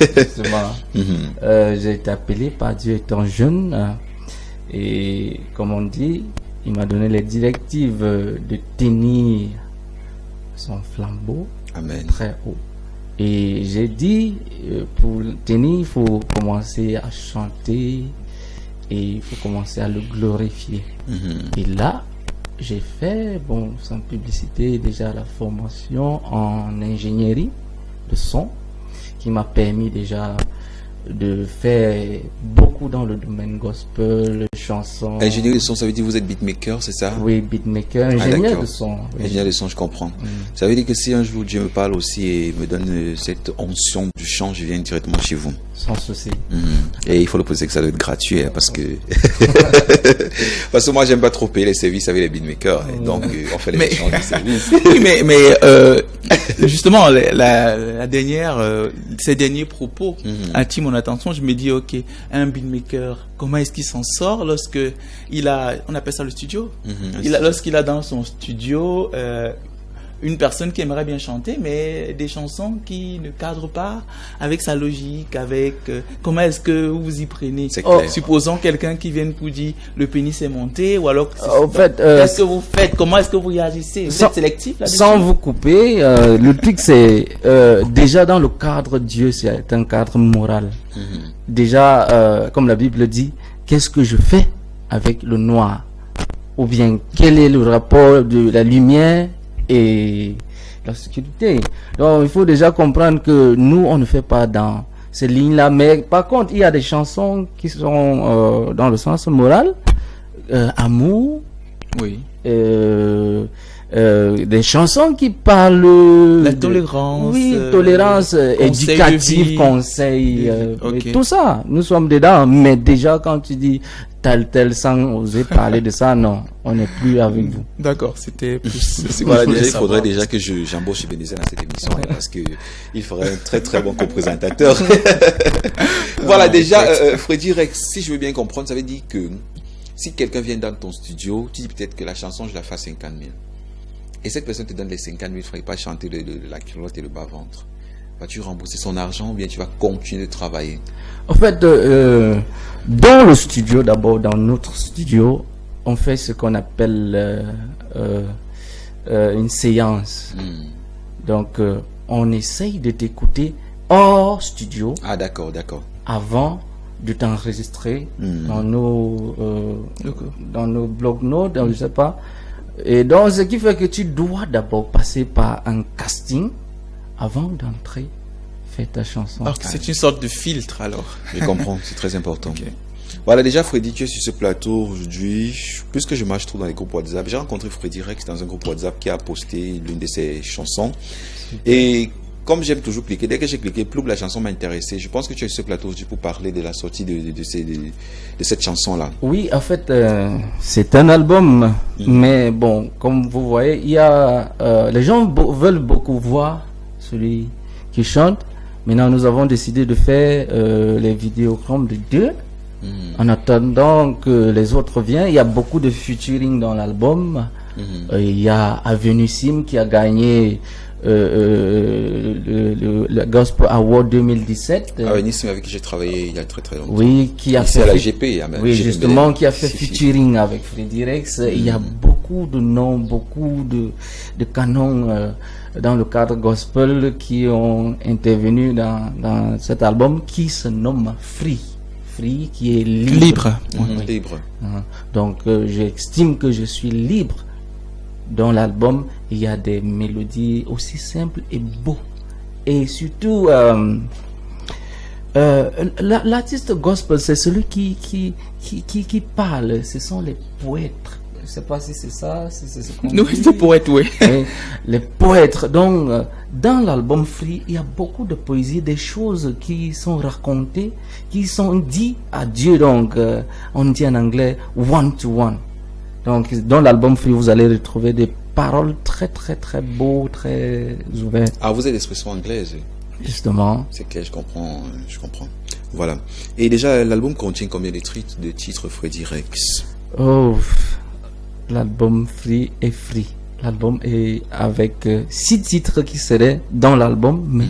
J'ai été appelé par Dieu étant jeune et comme on dit, il m'a donné les directives de tenir son flambeau Amen. très haut. Et j'ai dit, pour tenir, il faut commencer à chanter et il faut commencer à le glorifier. Et là, j'ai fait, bon, sans publicité, déjà la formation en ingénierie de son qui m'a permis déjà de faire beaucoup dans le domaine gospel, chansons. Ingénieur de son, ça veut dire que vous êtes beatmaker, c'est ça? Oui, beatmaker, ingénieur de son. Ingénieur de son, je comprends. Ça veut dire que si un jour Dieu me parle aussi et me donne cette onction du chant, je viens directement chez vous. Sans souci. Et il faut le poser que ça doit être gratuit, hein, parce que parce que moi j'aime pas trop payer les services avec les beatmakers, donc on fait les échanges de services. Oui, mais justement la dernière, ces derniers propos attirent mon attention. Je me dis ok, un beatmaker, comment est-ce qu'il s'en sort lorsque il a, on appelle ça le studio, lorsqu'il a dans son studio une personne qui aimerait bien chanter, mais des chansons qui ne cadrent pas avec sa logique, avec comment est-ce que vous vous y prenez. Supposons quelqu'un qui vienne pour dire le pénis est monté, ou alors qu'est-ce que vous faites, comment est-ce que vous réagissez, vous êtes sélectif là-dessus? Sans vous couper, le truc c'est déjà dans le cadre Dieu, c'est un cadre moral. Déjà, comme la Bible dit, qu'est-ce que je fais avec le noir, ou bien quel est le rapport de la lumière et la sécurité. Donc il faut déjà comprendre que nous on ne fait pas dans ces lignes-là, mais par contre il y a des chansons qui sont dans le sens moral, amour, oui, des chansons qui parlent la tolérance, tolérance, éducative, conseil, tout ça, nous sommes dedans. Mais déjà quand tu dis tel sans oser parler de ça, non, on n'est plus avec vous. D'accord, c'était plus. Voilà, déjà, il faudrait déjà que j'embauche Ebenezer dans cette émission, parce que il ferait un très très bon co-présentateur. Voilà, déjà, Freddy Rex, si je veux bien comprendre, ça veut dire que si quelqu'un vient dans ton studio, tu dis peut-être que la chanson je la fais 50 000. Et cette personne te donne les 50 000 francs, il ne va pas chanter la culotte et le bas-ventre. Vas-tu rembourser son argent ou bien tu vas continuer de travailler? En fait, dans le studio, d'abord, dans notre studio, on fait ce qu'on appelle une séance. Donc, on essaye de t'écouter hors studio. Ah, d'accord, d'accord. Avant de t'enregistrer dans nos blog-notes, je sais pas. Et donc, ce qui fait que tu dois d'abord passer par un casting avant d'entrer, faire ta chanson. Alors c'est une sorte de filtre alors. Je comprends, c'est très important. Okay. Voilà, déjà Freddy, tu es sur ce plateau aujourd'hui. Plus que je marche trop dans les groupes WhatsApp, j'ai rencontré Freddy Rex dans un groupe WhatsApp qui a posté l'une de ses chansons. Et comme j'aime toujours cliquer, dès que j'ai cliqué, plus la chanson m'a intéressé. Je pense que tu es sur ce plateau aujourd'hui pour parler de la sortie de cette chanson-là. Oui, en fait, c'est un album, mais bon, comme vous voyez, il y a les gens veulent beaucoup voir celui qui chante. Maintenant, nous avons décidé de faire les vidéoclips de deux. En attendant que les autres viennent, il y a beaucoup de featuring dans l'album. Il y a Avenue Sim qui a gagné le Gospel Award 2017. Avenue Sim avec qui j'ai travaillé il y a très très longtemps. Oui, qui a fait à la GP. Oui, justement, qui a fait featuring avec Freddy Rex. Il y a beaucoup de noms, beaucoup de canons dans le cadre gospel qui ont intervenu dans cet album qui se nomme Free, qui est libre. Libre. Donc j'estime que je suis libre. Dans l'album, il y a des mélodies aussi simples et beaux. Et surtout, l'artiste gospel, c'est celui qui parle. Ce sont les poètes. Je ne sais pas si c'est ça. Nous, les poètes, oui. Les poètes. Donc, dans l'album Free, il y a beaucoup de poésie, des choses qui sont racontées, qui sont dites à Dieu. Donc, on dit en anglais one-to-one. Donc, dans l'album Free, vous allez retrouver des paroles très, très, très beaux, très ouvertes. Ah, vous êtes d'expression anglaise. Justement. C'est clair, je comprends. Voilà. Et déjà, l'album contient combien de titres, Freddy Rex? Oh, l'album Free est Free. L'album est avec 6 titres qui seraient dans l'album, mais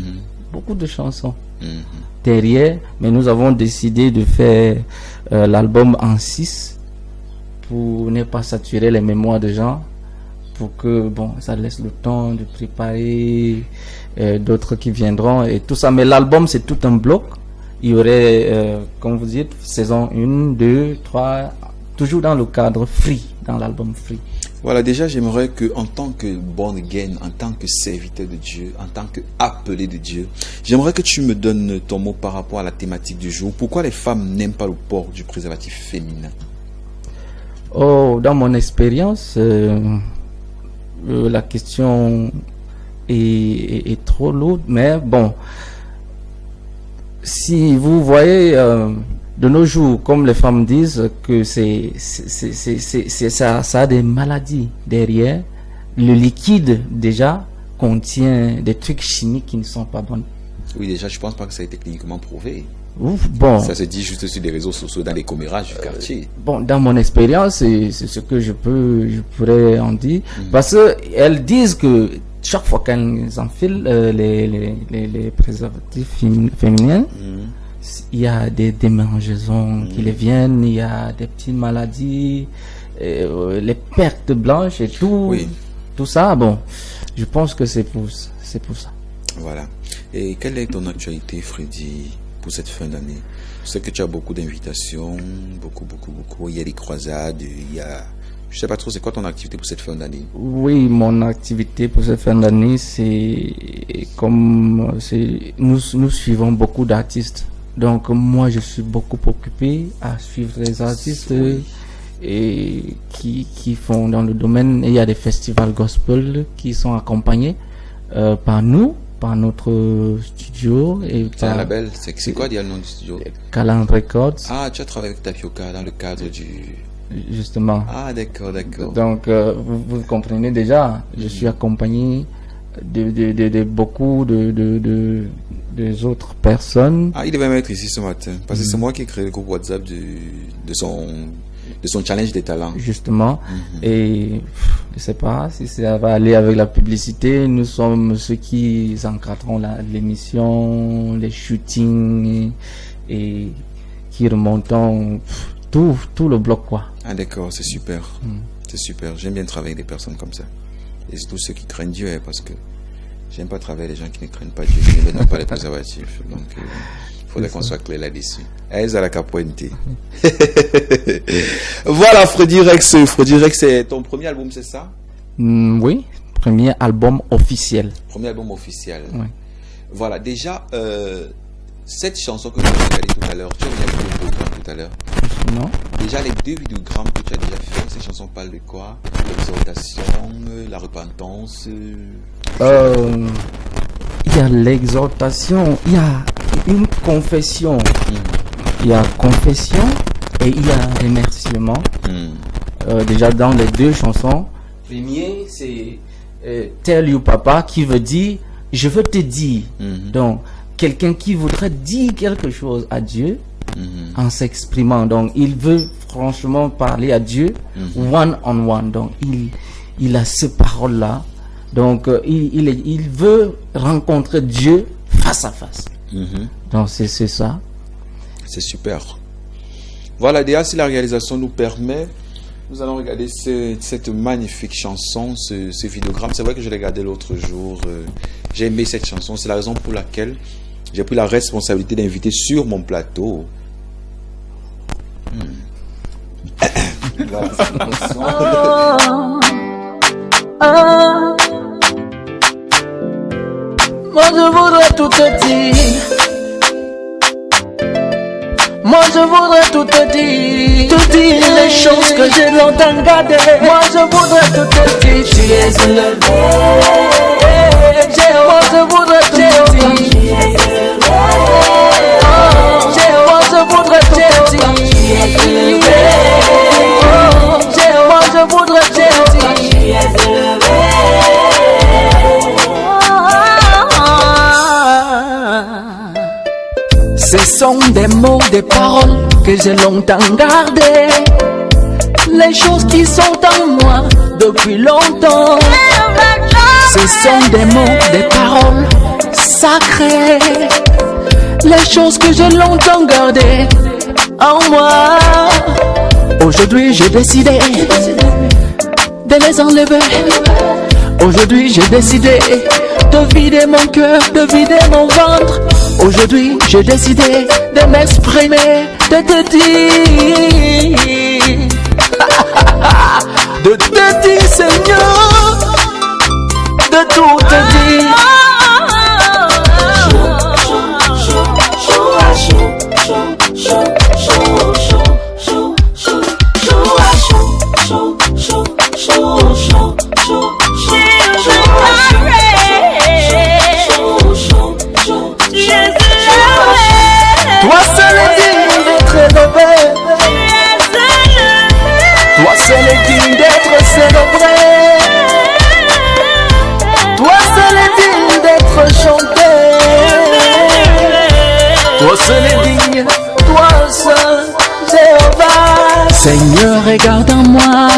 beaucoup de chansons derrière. Mais nous avons décidé de faire l'album en 6 pour ne pas saturer les mémoires des gens, pour que, bon, ça laisse le temps de préparer d'autres qui viendront et tout ça. Mais l'album, c'est tout un bloc. Il y aurait, comme vous dites, saison 1, 2, 3, toujours dans le cadre free, dans l'album free. Voilà, déjà, j'aimerais que, en tant que born again, en tant que serviteur de Dieu, en tant que appelé de Dieu, j'aimerais que tu me donnes ton mot par rapport à la thématique du jour. Pourquoi les femmes n'aiment pas le port du préservatif féminin? Oh, dans mon expérience, la question est trop lourde, mais bon, si vous voyez de nos jours, comme les femmes disent, que ça a des maladies derrière, le liquide déjà contient des trucs chimiques qui ne sont pas bons. Oui, déjà, je pense pas que ça a été cliniquement prouvé. Ouf, bon. Ça se dit juste sur les réseaux sociaux, dans les commérages du quartier. Bon, dans mon expérience, c'est ce que je pourrais en dire. Parce qu'elles disent que chaque fois qu'elles enfilent les préservatifs féminins, il y a des démangeaisons qui les viennent, il y a des petites maladies, les pertes blanches et tout. Oui. Tout ça, bon, je pense que c'est pour ça. Voilà. Et quelle est ton actualité, Freddy, pour cette fin d'année? Je sais que tu as beaucoup d'invitations, beaucoup. Il y a des croisades, il y a... Je sais pas trop, c'est quoi ton activité pour cette fin d'année? Oui, mon activité pour cette fin d'année, c'est comme... Nous suivons beaucoup d'artistes. Donc, moi, je suis beaucoup occupé à suivre les artistes et qui font dans le domaine. Et il y a des festivals gospel qui sont accompagnés par nous, par notre studio. C'est un label, c'est quoi le nom du studio? Calan Records. Ah, tu as travaillé avec Tapioca dans le cadre du... Justement. Ah, d'accord. Donc, vous comprenez déjà, je suis accompagné de beaucoup des autres personnes. Ah, il devait m'être ici ce matin, parce que c'est moi qui ai créé le groupe WhatsApp de son challenge des talents. Justement. Et je sais pas si ça va aller avec la publicité. Nous sommes ceux qui encadrons l'émission, les shootings et qui remontons tout le bloc, quoi. Ah, d'accord, c'est super. C'est super. J'aime bien travailler avec des personnes comme ça. Et surtout ceux qui craignent Dieu, parce que j'aime pas travailler avec les gens qui ne craignent pas Dieu, qui ne veulent pas les préservatifs. Donc, il faudrait qu'on soit clair là-dessus. Aise à la capointe. Voilà, Freddy Rex. Freddy Rex, c'est ton premier album, c'est ça? Oui, premier album officiel. Premier album officiel. Oui. Voilà, déjà, cette chanson que tu as regardée tout à l'heure, tu as déjà fait le vidéogramme tout à l'heure? Non. Déjà, les 2 vidéogrammes que tu as déjà fait, ces chansons parlent de quoi? L'exhortation, la repentance. Il y a l'exhortation, il y a une confession. Il y a confession et il y a remerciement. Déjà dans les 2 chansons. Premier, c'est Tell You Papa, qui veut dire je veux te dire. Donc, quelqu'un qui voudrait dire quelque chose à Dieu en s'exprimant. Donc, il veut franchement parler à Dieu one on one. Donc, il a ces paroles-là. Donc, il veut rencontrer Dieu face à face. Donc, c'est ça. C'est super. Voilà, déjà, si la réalisation nous permet, nous allons regarder cette magnifique chanson, ce vidéogramme. C'est vrai que je l'ai regardé l'autre jour. J'ai aimé cette chanson. C'est la raison pour laquelle j'ai pris la responsabilité d'inviter sur mon plateau. Voilà, moi je voudrais tout te dire. Moi je voudrais tout te dire les choses que j'ai longtemps gardées. Moi je voudrais tout te dire, tu es élevé. Moi je voudrais tout te dire. Moi je voudrais tout te dire. Moi je voudrais tout te dire. Ce sont des mots, des paroles que j'ai longtemps gardées. Les choses qui sont en moi depuis longtemps. Ce sont des mots, des paroles sacrées. Les choses que j'ai longtemps gardées en moi. Aujourd'hui j'ai décidé de les les enlever. Aujourd'hui j'ai décidé de vider mon cœur, de vider mon ventre. Aujourd'hui j'ai décidé de m'exprimer, de te dire, de te dire Seigneur, de tout te dire. Toi seul est digne d'être élevé. Toi seul est digne d'être célébré. Toi seul est digne d'être chanté. Toi seul est digne, toi seul, Jéhovah. Seigneur, regarde en moi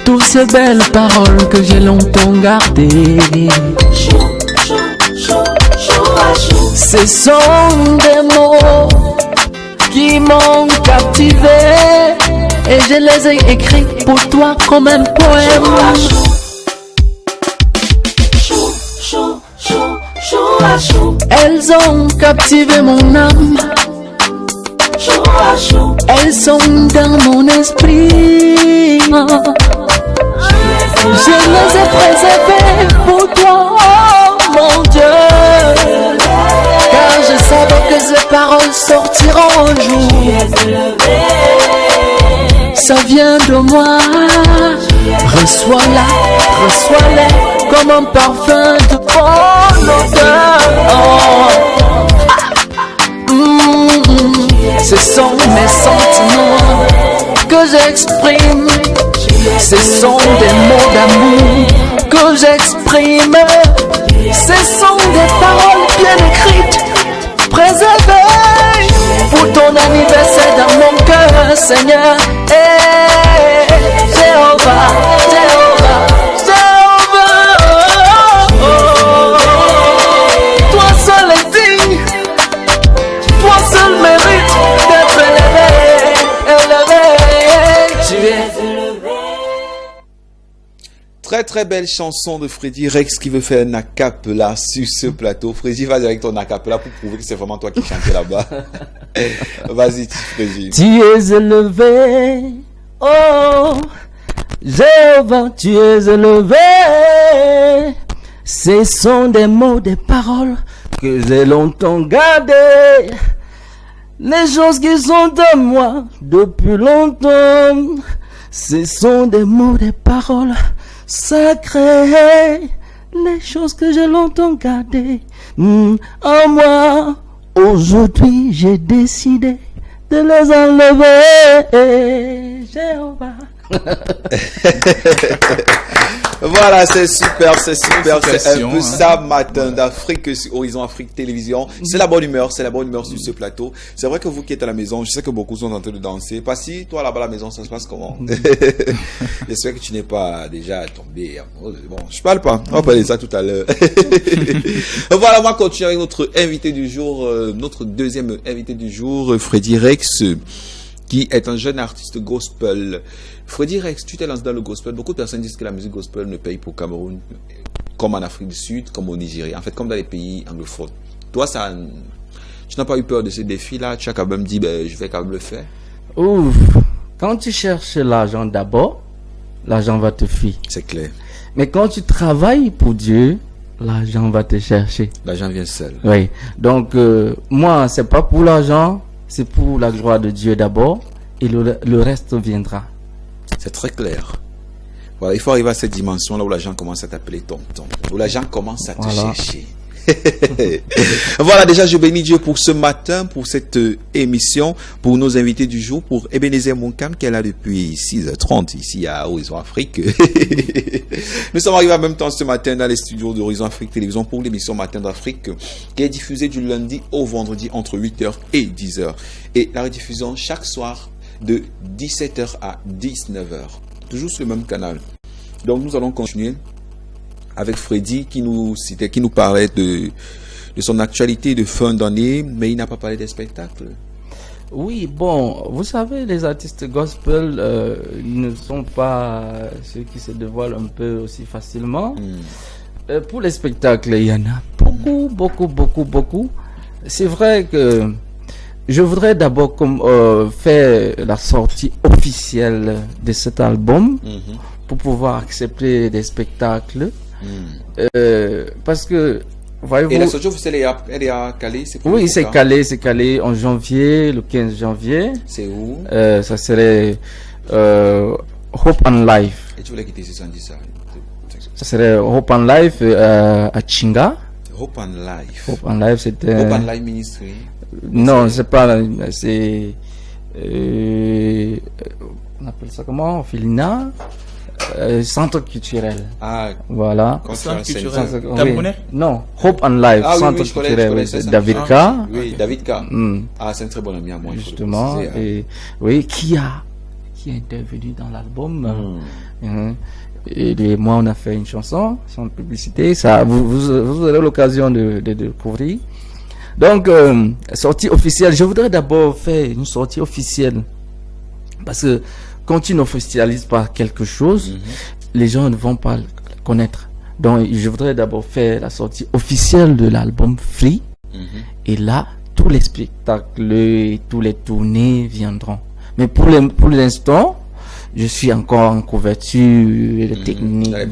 toutes ces belles paroles que j'ai longtemps gardées. Ce sont des mots qui m'ont captivé et je les ai écrits pour toi comme un poème. Elles ont captivé mon âme. Elles sont dans mon esprit. Je les ai préservées pour toi, oh mon Dieu. Car je savais que ces paroles sortiront un jour. Ça vient de moi. Reçois-les comme un parfum de bonne odeur. Ce sont mes sentiments que j'exprime. Ce sont des mots d'amour que j'exprime. Ce sont des paroles bien écrites, préservées pour ton anniversaire dans mon cœur, Seigneur. Hey, Jéhovah, Jéhovah, Jéhovah. Toi seul est digne, toi seul mérite d'être élevé. Tu es élevé. Très très belle chanson de Freddy Rex qui veut faire un acapella sur ce plateau. Freddy, vas-y avec ton acapella pour prouver que c'est vraiment toi qui chantais là-bas. Vas-y, Freddy. Tu es élevé, oh Jéhovah, tu es élevé. Ce sont des mots, des paroles que j'ai longtemps gardées. Les choses qui sont de moi depuis longtemps. Ce sont des mots, des paroles sacrées. Les choses que j'ai longtemps gardées en moi. Aujourd'hui, j'ai décidé de les enlever. Jéhovah. Voilà, c'est super, c'est super. C'est un peu ça, matin d'Afrique sur Horizon Afrique Télévision. C'est la bonne humeur sur ce plateau. C'est vrai que vous qui êtes à la maison, je sais que beaucoup sont en train de danser. Pas si, toi là-bas à la maison, ça se passe comment? J'espère que tu n'es pas déjà tombé. Bon, je parle pas. On va parler de ça tout à l'heure. Voilà, on va continuer avec notre invité du jour, notre deuxième invité du jour, Freddy Rex, qui est un jeune artiste gospel. Freddy Rex, tu t'es lancé dans le gospel. Beaucoup de personnes disent que la musique gospel ne paye pour Cameroun, comme en Afrique du Sud, comme au Nigeria, en fait, comme dans les pays anglophones. Toi, ça, tu n'as pas eu peur de ce défi-là? Tu as quand même dit, ben, je vais quand même le faire. Ouf. Quand tu cherches l'argent d'abord, l'argent va te fuir. C'est clair. Mais quand tu travailles pour Dieu, l'argent va te chercher. L'argent vient seul. Oui. Donc, moi, c'est pas pour l'argent, c'est pour la gloire de Dieu d'abord, et le reste viendra. C'est très clair. Voilà, il faut arriver à cette dimension là où l'argent commence à t'appeler tonton, où l'argent commence à te chercher. Voilà, déjà je bénis Dieu pour ce matin, pour cette émission, pour nos invités du jour, pour Ebenezer Monkam qui est là depuis 6h30 ici à Horizon Afrique. Nous sommes arrivés en même temps ce matin dans les studios d'Horizon Afrique Télévision pour l'émission Matin d'Afrique qui est diffusée du lundi au vendredi entre 8h et 10h. Et la rediffusion chaque soir de 17h à 19h. Toujours sur le même canal. Donc nous allons continuer avec Freddy qui nous parlait de son actualité de fin d'année, mais il n'a pas parlé des spectacles. Oui, bon, vous savez, les artistes gospel ne sont pas ceux qui se dévoilent un peu aussi facilement. Pour les spectacles, il y en a beaucoup. C'est vrai que je voudrais d'abord faire la sortie officielle de cet album pour pouvoir accepter des spectacles. Parce que, voyez-vous, et la sortie officielle, elle est à Calais? Oui, c'est calé en janvier, le 15 janvier. C'est où? Ça serait Hope and Life. Et tu voulais quitter 70 ça? Ça serait Hope and Life à Chinga. Hope and Life. Hope and Life, c'était... Hope and Life Ministry. Non, c'est pas... C'est... on appelle ça comment? Filina. Centre culturel. Ah, voilà. Centre culturel. Camerounais? Non, Hope and Life, centre culturel. David K. Oui, David K. Ah, c'est un très bon ami à moi. Justement, et oui, qui a intervenu dans l'album. Et moi, on a fait une chanson, sans publicité. Ça, vous aurez l'occasion de découvrir. Donc, sortie officielle. Je voudrais d'abord faire une sortie officielle, parce que quand tu n'officialises pas quelque chose, les gens ne vont pas le connaître. Donc, je voudrais d'abord faire la sortie officielle de l'album Free. Et là, tous les spectacles et tous les tournées viendront. Mais pour l'instant, je suis encore en couverture, les techniques, et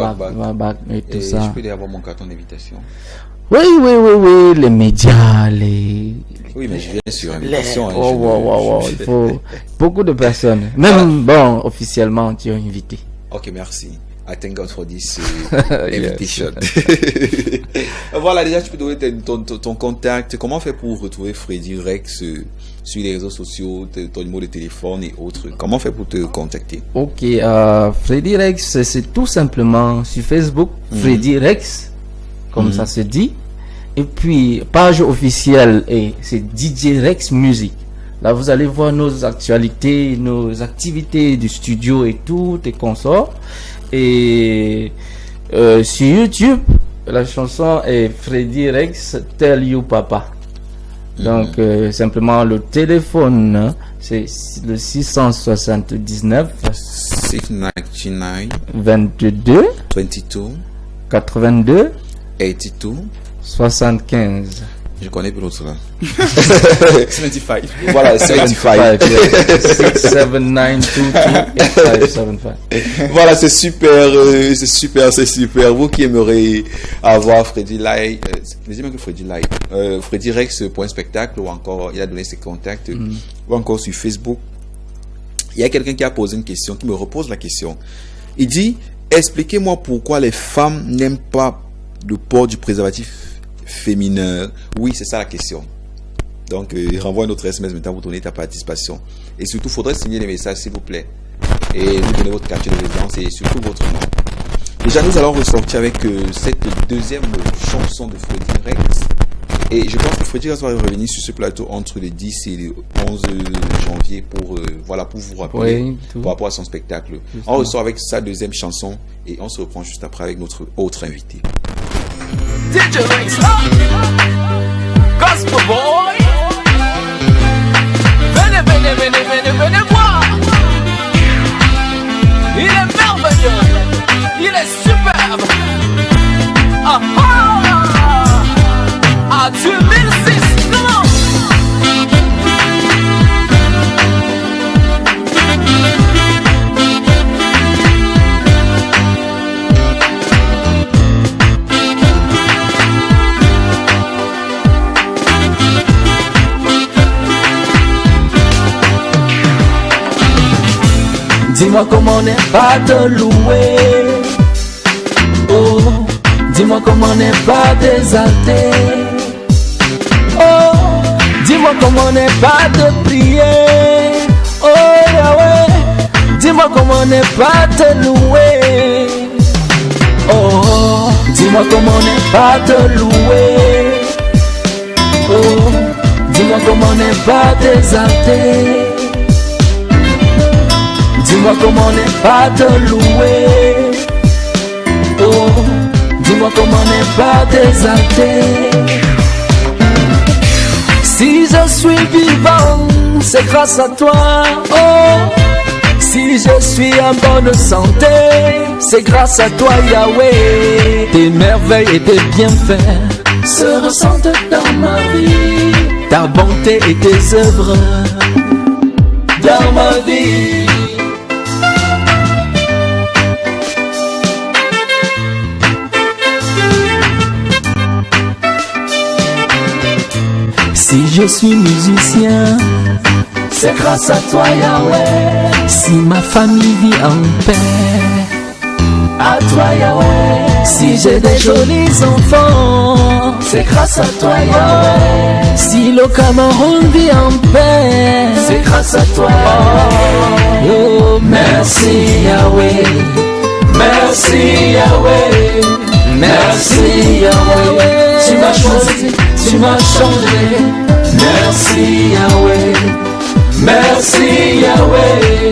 tout ça. Je peux avoir mon carton d'invitation? Oui, les médias, les... Oui, mais je viens sur invitation. Il faut beaucoup de personnes. Même, bon, officiellement, tu es invité. Ok, merci. I thank God for this invitation. Voilà, déjà, tu peux donner ton contact. Comment faire pour retrouver Freddy Rex sur les réseaux sociaux, ton numéro de téléphone et autres? Comment faire pour te contacter? Ok, Freddy Rex, c'est tout simplement sur Facebook, Freddy Rex, comme ça se dit. Et puis, page officielle, c'est DJ Rex Music. Là, vous allez voir nos actualités, nos activités du studio et tout, et consorts. Et sur YouTube, la chanson est Freddy Rex Tell You Papa. Donc, simplement le téléphone, c'est le 679 22 82 75. Je connais plus l'autre là. 75. Voilà, 75. 6792285575. Voilà, c'est super. Vous qui aimeriez avoir Freddy Live, Freddy Rex pour un spectacle, ou encore il a donné ses contacts, ou encore sur Facebook. Il y a quelqu'un qui a posé une question, qui me repose la question. Il dit: expliquez-moi pourquoi les femmes n'aiment pas le port du préservatif féminin. Oui, c'est ça la question. Donc, renvoie notre SMS maintenant pour donner ta participation. Et surtout, il faudrait signer les messages, s'il vous plaît. Et nous donner votre quartier de résidence et surtout votre nom. Déjà, nous allons ressortir avec cette deuxième chanson de Freddy Rex. Et je pense que Freddy Rex va revenir sur ce plateau entre le 10 et le 11 janvier pour vous rappeler par rapport à son spectacle. On ressort avec sa deuxième chanson et on se reprend juste après avec notre autre invité. DJ Rex, Gospel Boy. Venez voir. Il est merveilleux. Il est superbe. À 2006, comment? Dis-moi comment n'est pas te louer. Oh, dis-moi comment n'est pas t'exalter. Oh, dis-moi comment n'est pas te prier. Oh, Yahweh, dis-moi comment n'est pas te louer. Oh, dis-moi comment n'est pas te louer. Oh, dis-moi comment n'est pas t'exalter. Dis-moi comment n'est pas te louer. Oh, dis-moi comment n'est pas t'exalter. Si je suis vivant, c'est grâce à toi. Oh, si je suis en bonne santé, c'est grâce à toi, Yahweh. Tes merveilles et tes bienfaits se ressentent dans ma vie. Ta bonté et tes œuvres dans ma vie. Si je suis musicien, c'est grâce à toi, Yahweh. Si ma famille vit en paix, à toi, Yahweh. Si j'ai des jolis enfants, c'est grâce à toi, Yahweh. Si le Cameroun vit en paix, c'est grâce à toi. Oh, merci, Yahweh. Merci, Yahweh. Merci, Yahweh. Tu m'as choisi, tu m'as changé. Merci, Yahweh. Merci, Yahweh.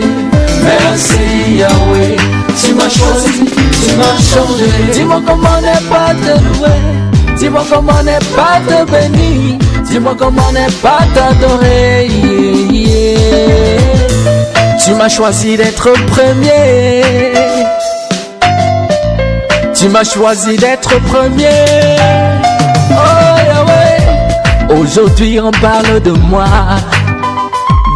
Merci, Yahweh. Tu m'as choisi, tu m'as changé. Dis-moi comment ne pas te louer. Dis-moi comment ne pas te bénir. Dis-moi comment ne pas t'adorer. Tu m'as choisi d'être premier. Tu m'as choisi d'être premier. Oh Yahweh. Aujourd'hui on parle de moi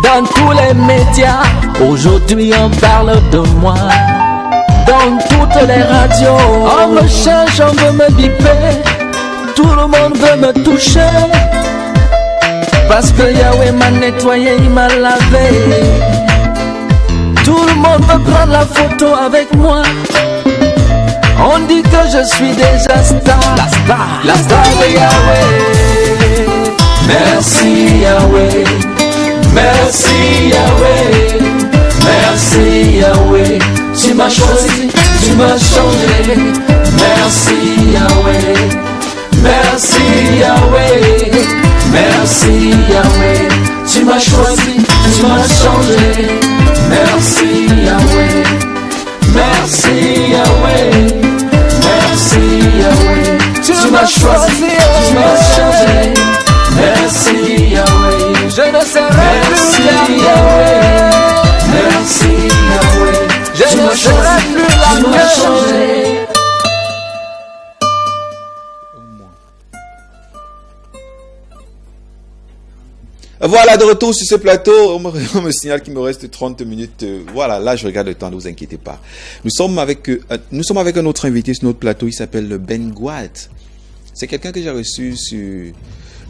dans tous les médias. Aujourd'hui on parle de moi dans toutes les radios. On me cherche, on veut me biper. Tout le monde veut me toucher. Parce que Yahweh m'a nettoyé, il m'a lavé. Tout le monde veut prendre la photo avec moi. On dit que je suis déjà star. La star de Yahweh. Merci Yahweh. Merci Yahweh. Merci Yahweh. Tu m'as choisi, tu m'as changé. Merci Yahweh. Merci Yahweh. Merci Yahweh. Tu m'as choisi, tu m'as changé. Merci Yahweh. Merci Yahweh. Merci Yahweh. Tu m'as choisi, tu m'as changé. Merci Yahweh. Je ne serai plus Yahweh. Merci Yahweh. Je ne serai plus la même. Voilà, de retour sur ce plateau. On me signale qu'il me reste 30 minutes. Voilà, là je regarde le temps, ne vous inquiétez pas. Nous sommes avec un autre invité sur notre plateau. Il s'appelle Ben Gouat. C'est quelqu'un que j'ai reçu sur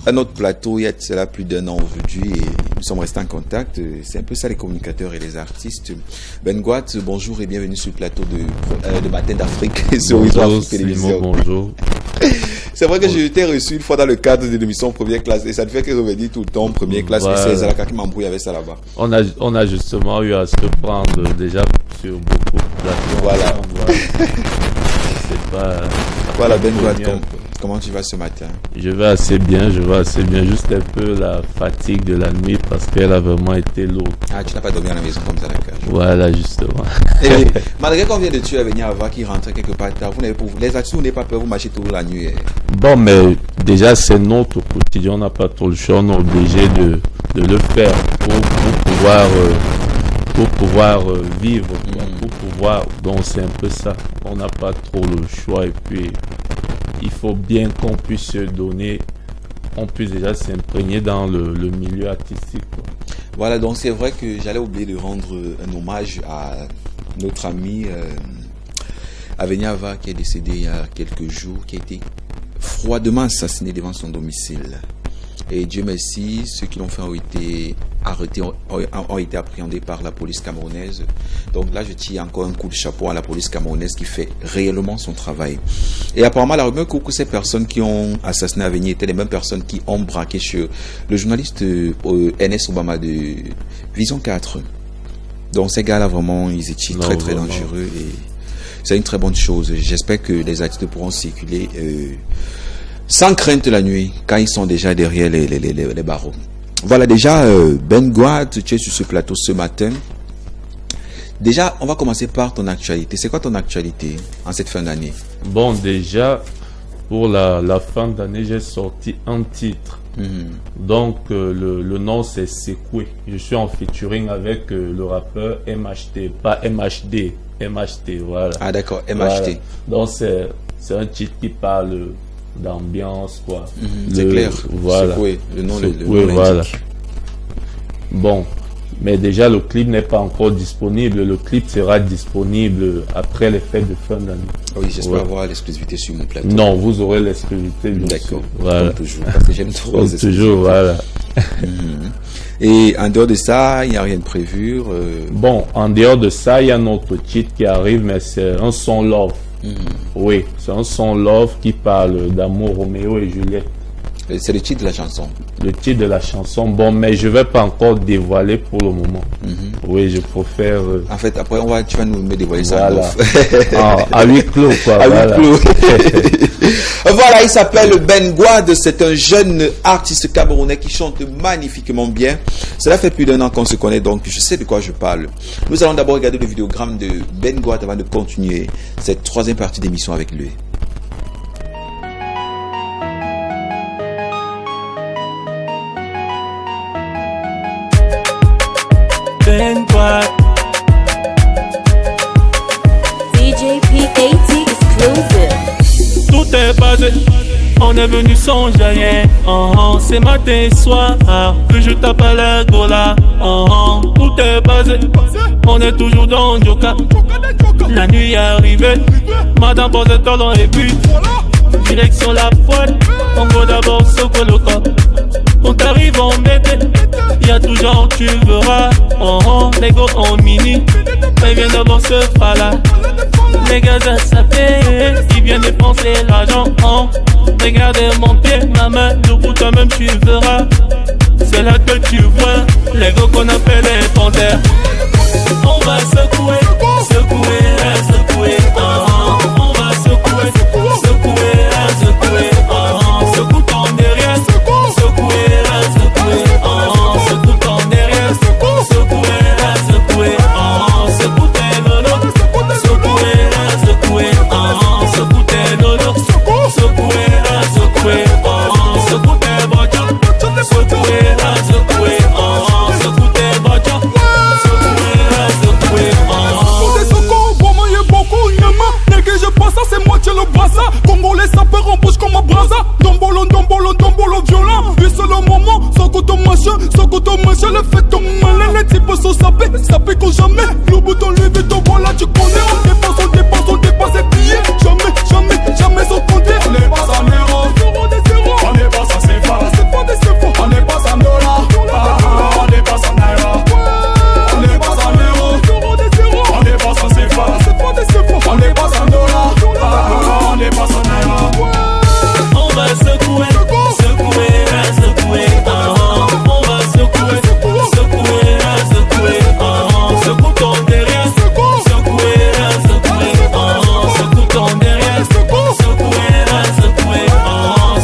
un autre plateau il y a cela plus d'1 an aujourd'hui et nous sommes restés en contact. C'est un peu ça les communicateurs et les artistes. Ben Gouat, bonjour et bienvenue sur le plateau de Matin d'Afrique sur Afrique Télévision. Bonjour. C'est vrai que j'ai été reçu une fois dans le cadre de l'émission Première Classe et ça ne fait que revenir tout le temps Première Classe. Ouais. C'est Zalaka qui m'embrouille avec ça là-bas. On a justement eu à se prendre déjà sur beaucoup de plateformes. Voilà. C'est pas... Voilà Ben Gouat, comment tu vas ce matin? Je vais assez bien, juste un peu la fatigue de la nuit parce qu'elle a vraiment été lourde. Ah, tu n'as pas dormi à la maison comme ça, d'accord. Voilà, justement. Et malgré combien de tueurs venaient avant qui rentraient quelque part tard, les artistes, vous n'avez pas peur, vous marchez toute la nuit. Bon, mais déjà, c'est notre quotidien, on n'a pas trop le choix, on est obligé de le faire pour pouvoir vivre, pour pouvoir, donc c'est un peu ça, on n'a pas trop le choix et puis il faut bien qu'on puisse se donner, on puisse déjà s'imprégner dans le milieu artistique, quoi. Voilà, donc c'est vrai que j'allais oublier de rendre un hommage à notre ami Avenia Ava qui est décédé il y a quelques jours, qui a été froidement assassiné devant son domicile. Et Dieu merci, ceux qui l'ont fait ont été arrêtés, ont été appréhendés par la police camerounaise. Donc là, je tire encore un coup de chapeau à la police camerounaise qui fait réellement son travail. Et apparemment, la rumeur court que ces personnes qui ont assassiné Avenia étaient les mêmes personnes qui ont braqué sur le journaliste NS Obama de Vision 4. Donc ces gars-là, vraiment, ils étaient très dangereux et c'est une très bonne chose. J'espère que les artistes pourront circuler sans crainte la nuit, quand ils sont déjà derrière les barreaux. Voilà, déjà, Ben Gouat, tu es sur ce plateau ce matin. Déjà, on va commencer par ton actualité. C'est quoi ton actualité en cette fin d'année? Bon, déjà, pour la fin d'année, j'ai sorti un titre Donc le nom c'est Secoué. Je suis en featuring avec le rappeur MHT, pas MHD, MHT, voilà. Ah d'accord, MHT. Voilà. Donc c'est un titre qui parle d'ambiance, quoi. C'est clair. Voilà. Secoué, le nom voilà. Bon, mais déjà le clip n'est pas encore disponible. Le clip sera disponible après les fêtes de fin d'année. Oui, j'espère avoir l'exclusivité sur mon plateau. Non, vous aurez l'exclusivité. D'accord. Voilà. Comme toujours, parce que j'aime trop. Comme toujours, voilà. Et en dehors de ça, il n'y a rien de prévu. Bon, en dehors de ça, il y a notre titre qui arrive, mais c'est un son love. Oui, c'est un son love qui parle d'amour, Roméo et Juliette. C'est le titre de la chanson. Le titre de la chanson, bon, mais je vais pas encore dévoiler pour le moment. Oui, je préfère. En fait, après, tu vas nous dévoiler ça. Voilà. À huis clos, quoi. À huis clos. Voilà, il s'appelle Ben Gouad. C'est un jeune artiste camerounais qui chante magnifiquement bien. Cela fait plus d'1 an qu'on se connaît, donc je sais de quoi je parle. Nous allons d'abord regarder le vidéogramme de Ben Gouad avant de continuer cette 3e partie d'émission avec lui. Ben Gouad. DJ P80 exclusive. Tout est basé, on est venu sans rien. C'est matin et soir que je tape à la gola. Tout est basé, on est toujours dans Joka. La nuit est arrivée, madame pose le talon et puis direction la poêle. On va d'abord secouer le corps. On t'arrive en mété, y'a toujours tu verras. Les gars en mini, mais viens d'abord se là. Les gars à sapé, ils viennent dépenser l'argent. Regardez mon pied, ma main, le bout toi-même tu verras. C'est là que tu vois les gars qu'on appelle les panthères. On va secouer, secouer, secouer. On va secouer, secouer, secouer. Secoue ton derrière, secouer, secouer. Secoue ton derrière, secouer, secouer. Secoue tes lolos, secouer, secouer. Secoue tes lolos, secouer, secouer. Secoue tes bochons, secouer, secouer. Secoue tes bochons, secouer, secouer. Je passe ça, c'est moitié le brassa. Congolais sapeur en bouche comme un brasa. Dombolo, dombolo, dombolo violent. Et c'est le moment, sans machin, le fait ton malin. Les types sont sapés, sapés comme jamais. Le bouton, le béton, voilà, tu connais. On dépasse les billets. Jamais sans compter. On n'est pas en euros, on n'est pas en CFA. On n'est pas en dollars, on n'est pas en naira. On n'est pas en euros, on n'est pas en CFA. On n'est pas en dollars, on n'est pas en naira. On va secouer, secouer, secouer. On va secouer, secouer, secouer. Secoue ton derrière, secouer, secouer. Secoue ton derrière, secouer, secouer.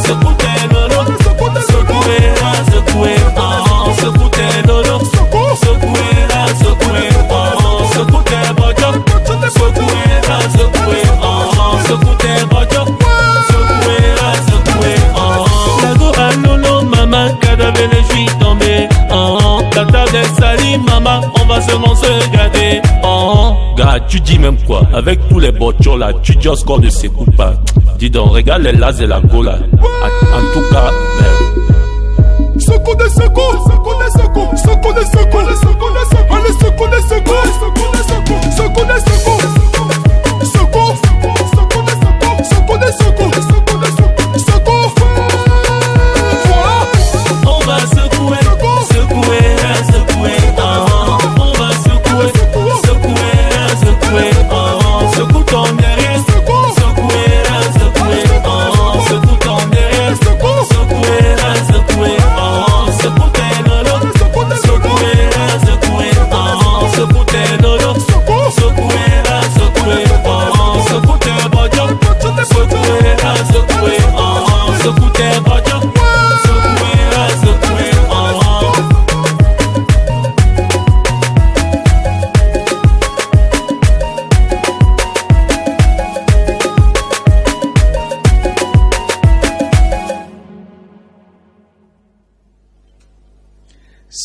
Secoue tes lolos, secouer, secouer. Secoue tes lolos, secouer, secouer. Secoue tes bochons, secouer, secouer. Secoue tes bochons, secouer, secouer. La go à lolo, maman, cadavre les suis tombé. La table est salie, maman, on va seulement se garder. Gars, tu dis même quoi? Avec tous les bochons là, tu dis encore de ces coups pas. Dis donc, regarde les las et la go là. En tout cas, secoue des secours, secoue des secours, secoue des secours, secoue des secours, allez secoue des secours, secoue des secours, secoue des secours, secours, secoue des secours, secoue des secours, secoue des secours, secours. Voilà. On va secouer, secouer, secouer. On va secouer, secouer, secouer. Secoue ton derrière, secouer, secouer. Secoue ton derrière, secouer, secouer. Secoue tes lolos, secouer, secouer. Secoue tes lolos, secouer, secouer.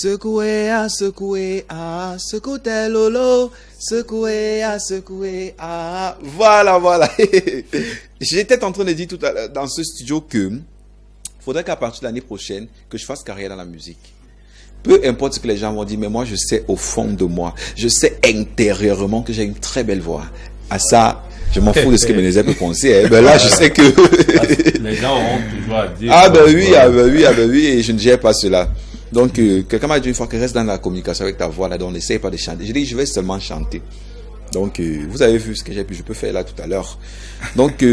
Secoué à secoué à secoué lolo, secoué à secoué à. Voilà. J'étais en train de dire tout à l'heure dans ce studio que faudrait qu'à partir de l'année prochaine que je fasse carrière dans la musique. Peu importe ce que les gens vont dire, mais moi je sais au fond de moi, je sais intérieurement que j'ai une très belle voix. À ça, je m'en fous de ce que Bénézet peut penser. Ben là, je sais que les gens auront toujours à dire. Ah ben oui, et je ne gère pas cela. Donc, quelqu'un m'a dit une fois que reste dans la communication avec ta voix là, donc n'essaye pas de chanter. Je dis, je vais seulement chanter. Donc, vous avez vu ce que je peux faire là tout à l'heure. Donc,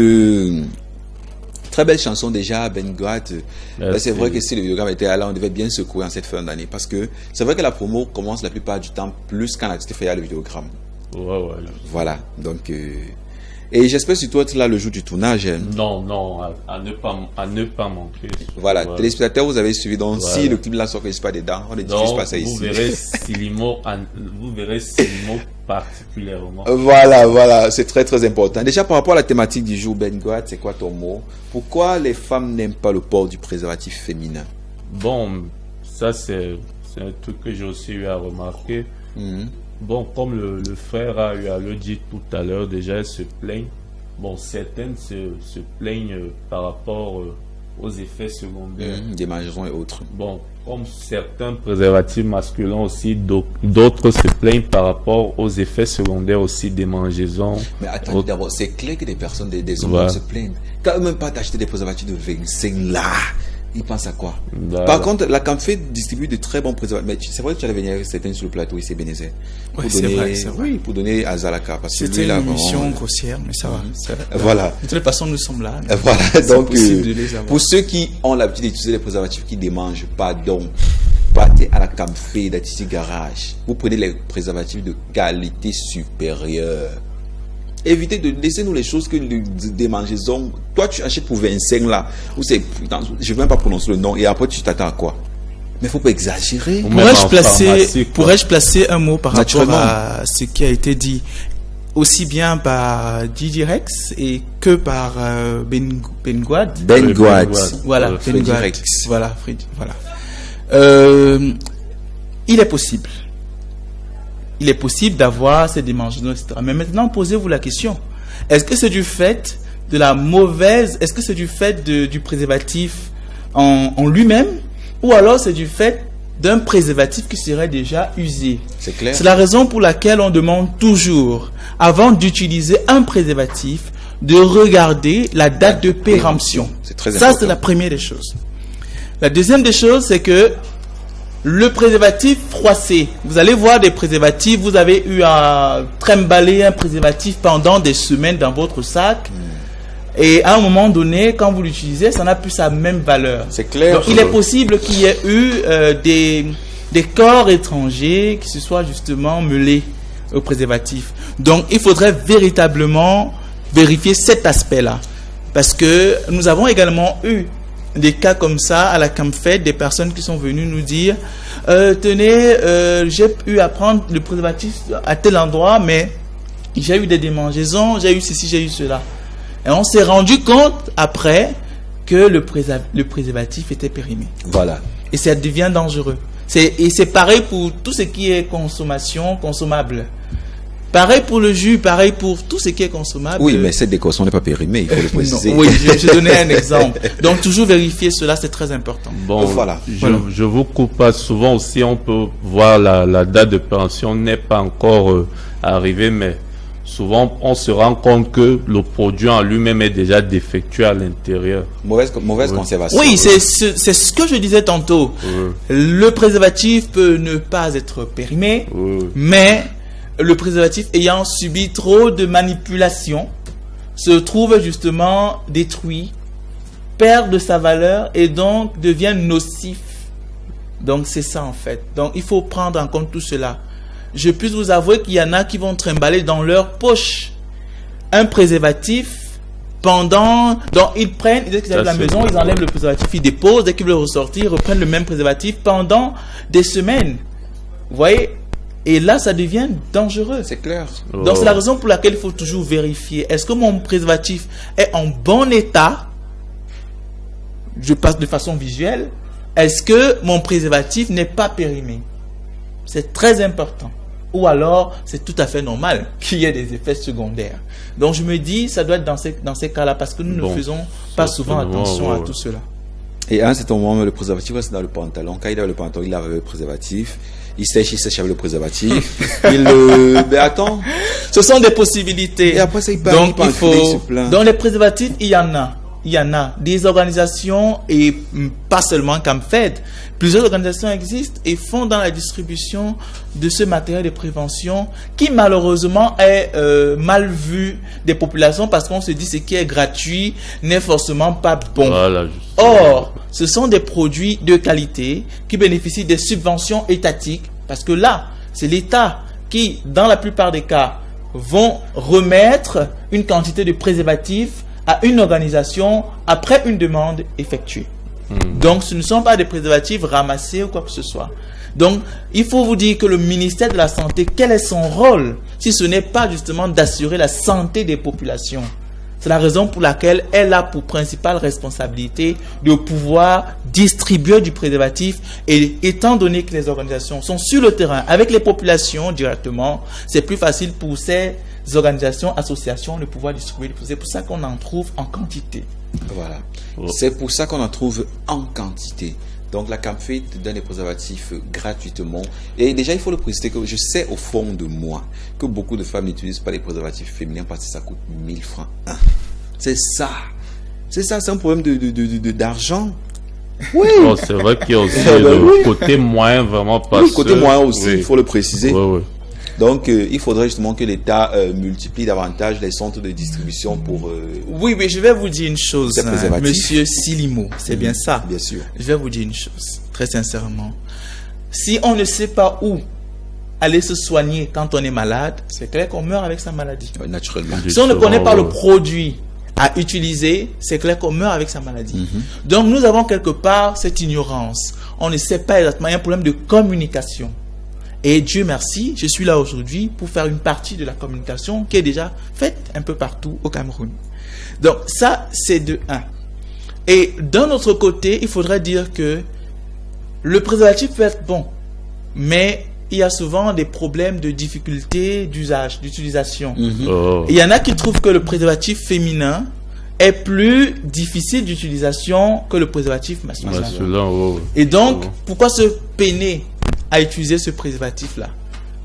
très belle chanson déjà, Ben God. C'est vrai que si le vidéogramme était là, on devait bien secouer en cette fin d'année. Parce que c'est vrai que la promo commence la plupart du temps plus quand l'artiste fait le vidéogramme. Ouais. Voilà, donc... Et j'espère surtout être là le jour du tournage. Non, à ne pas manquer. Voilà, téléspectateurs, vous avez suivi. Donc, si le clip là sort que je suis pas dedans, on ne diffuse pas ça ici. Vous verrez Silimo particulièrement. Voilà, c'est très très important. Déjà, par rapport à la thématique du jour, Ben God, c'est quoi ton mot? Pourquoi les femmes n'aiment pas le port du préservatif féminin? Bon, ça c'est un truc que j'ai aussi eu à remarquer. Bon, comme le frère a eu à le dire tout à l'heure, déjà, elles se plaignent. Bon, certaines se plaignent par rapport aux effets secondaires. Démangeaisons et autres. Bon, comme certains préservatifs masculins aussi, d'autres se plaignent par rapport aux effets secondaires aussi, démangeaisons. Mais attendez, d'abord, c'est clair que des personnes, des hommes se plaignent. Quand même pas t'acheter des préservatifs de 25 là. Ils pensent à quoi? Par contre, la Camfé distribue de très bons préservatifs. Mais c'est vrai que tu allais venir avec certains sur le plateau ici, Bénézet. Oui, c'est vrai. Oui, pour donner à Zalaka. C'était une mission grossière, mais ça va. Voilà. De toute façon, nous sommes là. Voilà, donc, pour ceux qui ont l'habitude d'utiliser les préservatifs qui démangent, pardon, partez à la Camfé d'Atiti Garage. Vous prenez les préservatifs de qualité supérieure. Évitez de laisser nous les choses que nous démangeons. Toi, tu achètes pour 25 là, ou c'est, je ne vais même pas prononcer le nom, et après tu t'attends à quoi? Mais il ne faut pas exagérer. Pourrais-je placer un mot par rapport à ce qui a été dit, aussi bien par Didi Rex et que par Ben God. Voilà, Ben God. Voilà, Fred. Voilà. Il est possible. Il est possible d'avoir ces démangeaisons, etc. Mais maintenant, posez-vous la question. Est-ce que c'est du fait de la mauvaise... Est-ce que c'est du fait du préservatif en lui-même? Ou alors c'est du fait d'un préservatif qui serait déjà usé? C'est clair. C'est la raison pour laquelle on demande toujours, avant d'utiliser un préservatif, de regarder la date de péremption. C'est très important. Ça, c'est la première des choses. La deuxième des choses, c'est que le préservatif froissé. Vous allez voir des préservatifs, vous avez eu à trimballer un préservatif pendant des semaines dans votre sac. Et à un moment donné, quand vous l'utilisez, ça n'a plus sa même valeur. C'est clair. Donc, il est possible qu'il y ait eu des corps étrangers qui se soient justement mêlés au préservatif. Donc, il faudrait véritablement vérifier cet aspect-là. Parce que nous avons également eu des cas comme ça à la Camfed, des personnes qui sont venues nous dire tenez, j'ai eu à prendre le préservatif à tel endroit, mais j'ai eu des démangeaisons, j'ai eu ceci, j'ai eu cela. Et on s'est rendu compte après que le préservatif était périmé. Voilà. Et ça devient dangereux. Et c'est pareil pour tout ce qui est consommable. Pareil pour le jus, pareil pour tout ce qui est consommable. Oui, mais cette décoration n'est pas périmée, il faut le préciser. Oui, je donnais un exemple. Donc, toujours vérifier cela, c'est très important. Bon, voilà. Je vous coupe pas. Souvent aussi, on peut voir la date de péremption n'est pas encore arrivée, mais souvent, on se rend compte que le produit en lui-même est déjà défectueux à l'intérieur. Mauvaise conservation. Oui, c'est ce que je disais tantôt. Le préservatif peut ne pas être périmé, mais le préservatif ayant subi trop de manipulations se trouve justement détruit, perd de sa valeur et donc devient nocif. Donc c'est ça en fait. Donc il faut prendre en compte tout cela. Je puis vous avouer qu'il y en a qui vont trimballer dans leur poche un préservatif pendant... Donc ils prennent, dès qu'ils arrivent à la maison, ils enlèvent le préservatif, ils déposent, dès qu'ils veulent ressortir, ils reprennent le même préservatif pendant des semaines. Vous voyez? Et là, ça devient dangereux. C'est clair. Donc, c'est la raison pour laquelle il faut toujours vérifier. Est-ce que mon préservatif est en bon état? Je passe de façon visuelle. est-ce que mon préservatif n'est pas périmé? C'est très important. Ou alors, c'est tout à fait normal qu'il y ait des effets secondaires. Donc, je me dis, ça doit être dans ces cas-là, parce que nous ne faisons pas souvent attention à tout cela. Et à un certain moment, le préservatif reste dans le pantalon. Quand il a le pantalon, il a le préservatif. Il sèche avec le préservatif. Mais attends. Ce sont des possibilités. Et après ça, donc, il faut... Dans les préservatifs, il y en a. Il y en a des organisations, et pas seulement CAMFED, plusieurs organisations existent et font dans la distribution de ce matériel de prévention qui malheureusement est mal vu des populations, parce qu'on se dit ce qui est gratuit n'est forcément pas bon. Voilà, or, ce sont des produits de qualité qui bénéficient des subventions étatiques, parce que là, c'est l'État qui, dans la plupart des cas, vont remettre une quantité de préservatifs à une organisation après une demande effectuée. Donc, ce ne sont pas des préservatifs ramassés ou quoi que ce soit. Donc, il faut vous dire que le ministère de la Santé, quel est son rôle si ce n'est pas justement d'assurer la santé des populations? C'est la raison pour laquelle elle a pour principale responsabilité de pouvoir distribuer du préservatif, et étant donné que les organisations sont sur le terrain avec les populations directement, c'est plus facile pour ces organisations, associations de pouvoir distribuer. C'est pour ça qu'on en trouve en quantité. Voilà. C'est pour ça qu'on en trouve en quantité. Donc la CAMFED donne les préservatifs gratuitement. Et déjà, il faut le préciser que je sais au fond de moi que beaucoup de femmes n'utilisent pas les préservatifs féminins parce que ça coûte 1000 francs. C'est ça. C'est ça, c'est un problème d'argent. Oui. Oh, c'est vrai qu'il y a aussi le côté moyen vraiment pas. Le côté moyen aussi, il faut le préciser. Oui. Donc, il faudrait justement que l'État multiplie davantage les centres de distribution pour... Oui, mais je vais vous dire une chose, Monsieur Silimo, c'est bien ça. Bien sûr. Je vais vous dire une chose, très sincèrement. Si on ne sait pas où aller se soigner quand on est malade, c'est clair qu'on meurt avec sa maladie. Naturellement. Si on ne connaît pas le produit à utiliser, c'est clair qu'on meurt avec sa maladie. Donc, nous avons quelque part cette ignorance. On ne sait pas exactement, il y a un problème de communication. Et Dieu merci, je suis là aujourd'hui pour faire une partie de la communication qui est déjà faite un peu partout au Cameroun. Donc ça, c'est de 1. Et d'un autre côté, il faudrait dire que le préservatif peut être bon, mais il y a souvent des problèmes de difficulté d'usage, d'utilisation. Il y en a qui trouvent que le préservatif féminin est plus difficile d'utilisation que le préservatif masculin. Et donc, pourquoi se peiner à utiliser ce préservatif-là?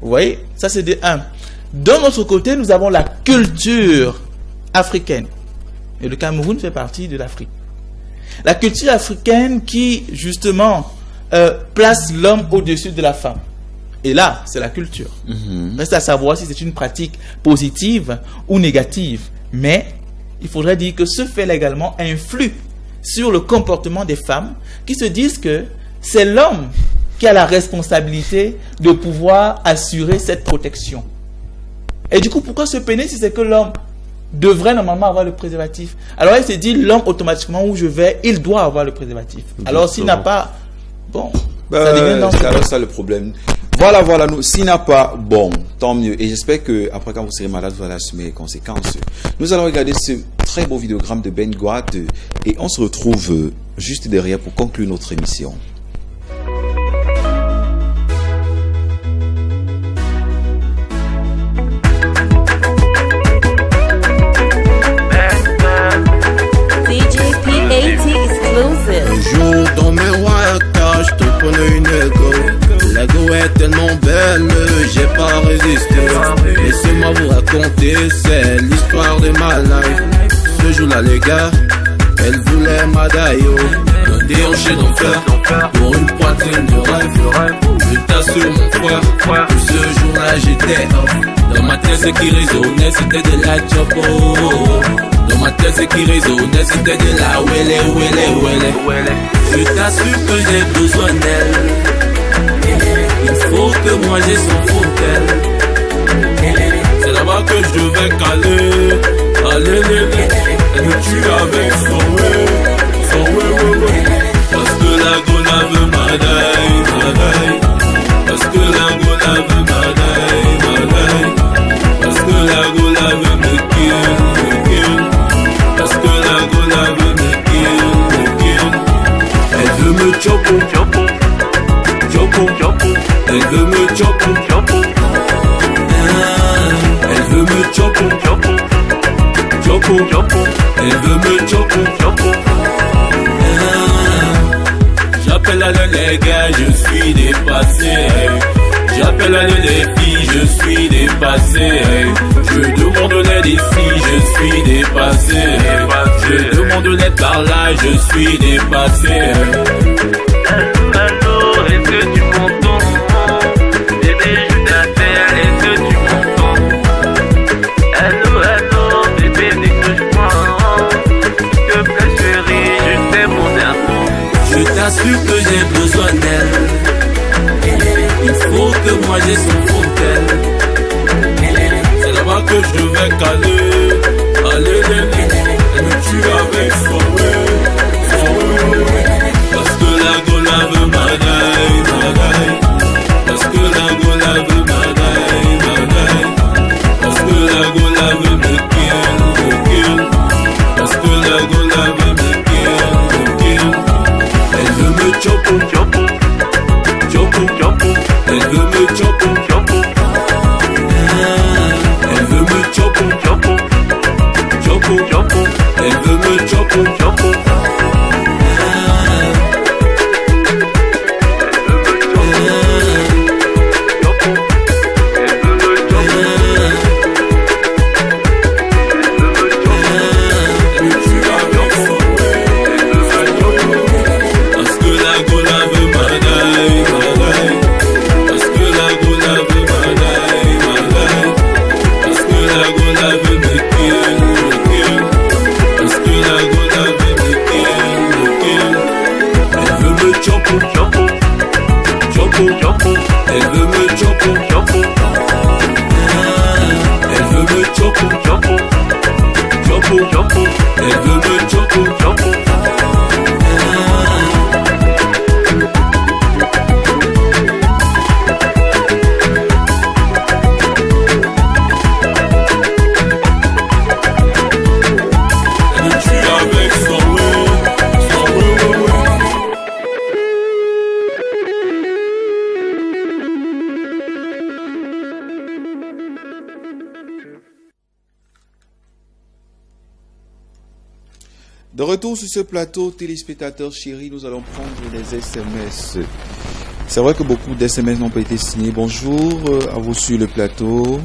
Vous voyez, ça c'est de 1. D'un autre côté, nous avons la culture africaine. Et le Cameroun fait partie de l'Afrique. La culture africaine qui, justement, place l'homme au-dessus de la femme. Et là, c'est la culture. Reste à savoir si c'est une pratique positive ou négative. Mais il faudrait dire que ce fait également influe sur le comportement des femmes qui se disent que c'est l'homme qui a la responsabilité de pouvoir assurer cette protection. Et du coup, pourquoi se peiner si c'est que l'homme devrait normalement avoir le préservatif? Alors il se dit, l'homme automatiquement où je vais, il doit avoir le préservatif. Alors s'il n'a pas, bon, ça devient dangereux. C'est alors ça le problème. Voilà, s'il n'a pas, bon, tant mieux. Et j'espère que après, quand vous serez malade, vous allez assumer les conséquences. Nous allons regarder ce très beau vidéogramme de Ben Guat et on se retrouve juste derrière pour conclure notre émission. Un jour dans mes royautés, je te prenais une écho. La go est tellement belle, mais j'ai pas résisté. Laissez-moi vous raconter, c'est l'histoire de ma life. Ce jour-là, les gars, elle voulait ma daïo. Déhanché d'enfer, pour une poitrine de rêve. Je t'assure mon frère, que ce jour-là j'étais. Dans ma tête, ce qui résonnait, c'était de la chopo. Dans ma tête, ce qui résonnait, c'était de la wele. Je t'assure que j'ai besoin d'elle. Il faut que moi j'ai son fauteuil. C'est là-bas que je vais caler. Allez, elle me tue avec son ouais. Parce que la gona veut ma daille. Parce que la gona veut ma daille. Parce que la gona veut me kill. Parce que la gona veut me kill. Elle veut me choper. Elle veut me chopo. J'appelle à les gars, je suis dépassé. J'appelle à les filles, je suis dépassé. Je demande l'aide ici, je suis dépassé. Je demande l'aide par là, je suis dépassé. Allô, est-ce que tu m'entends? Bébé, je t'appelle, est-ce que tu m'entends? Allô, bébé, dès que je prends, s'il te plaît chérie, je t'aime mon amour. Je t'assure que j'ai besoin d'elle. Il faut que moi j'ai son fontaine. C'est là-bas que je vais caler. Allez, elle me tue avec son parce que la gola veut madaille. Parce que la gola veut madaille. Parce que la gola veut me kill. Parce que la gola veut me kill. Elle veut me chopo. Elle veut me chopo. Elle veut me chopo. Elle veut me chopo. De retour sur ce plateau, téléspectateurs chéris, nous allons prendre les SMS. C'est vrai que beaucoup d'SMS n'ont pas été signés. Bonjour à vous sur le plateau.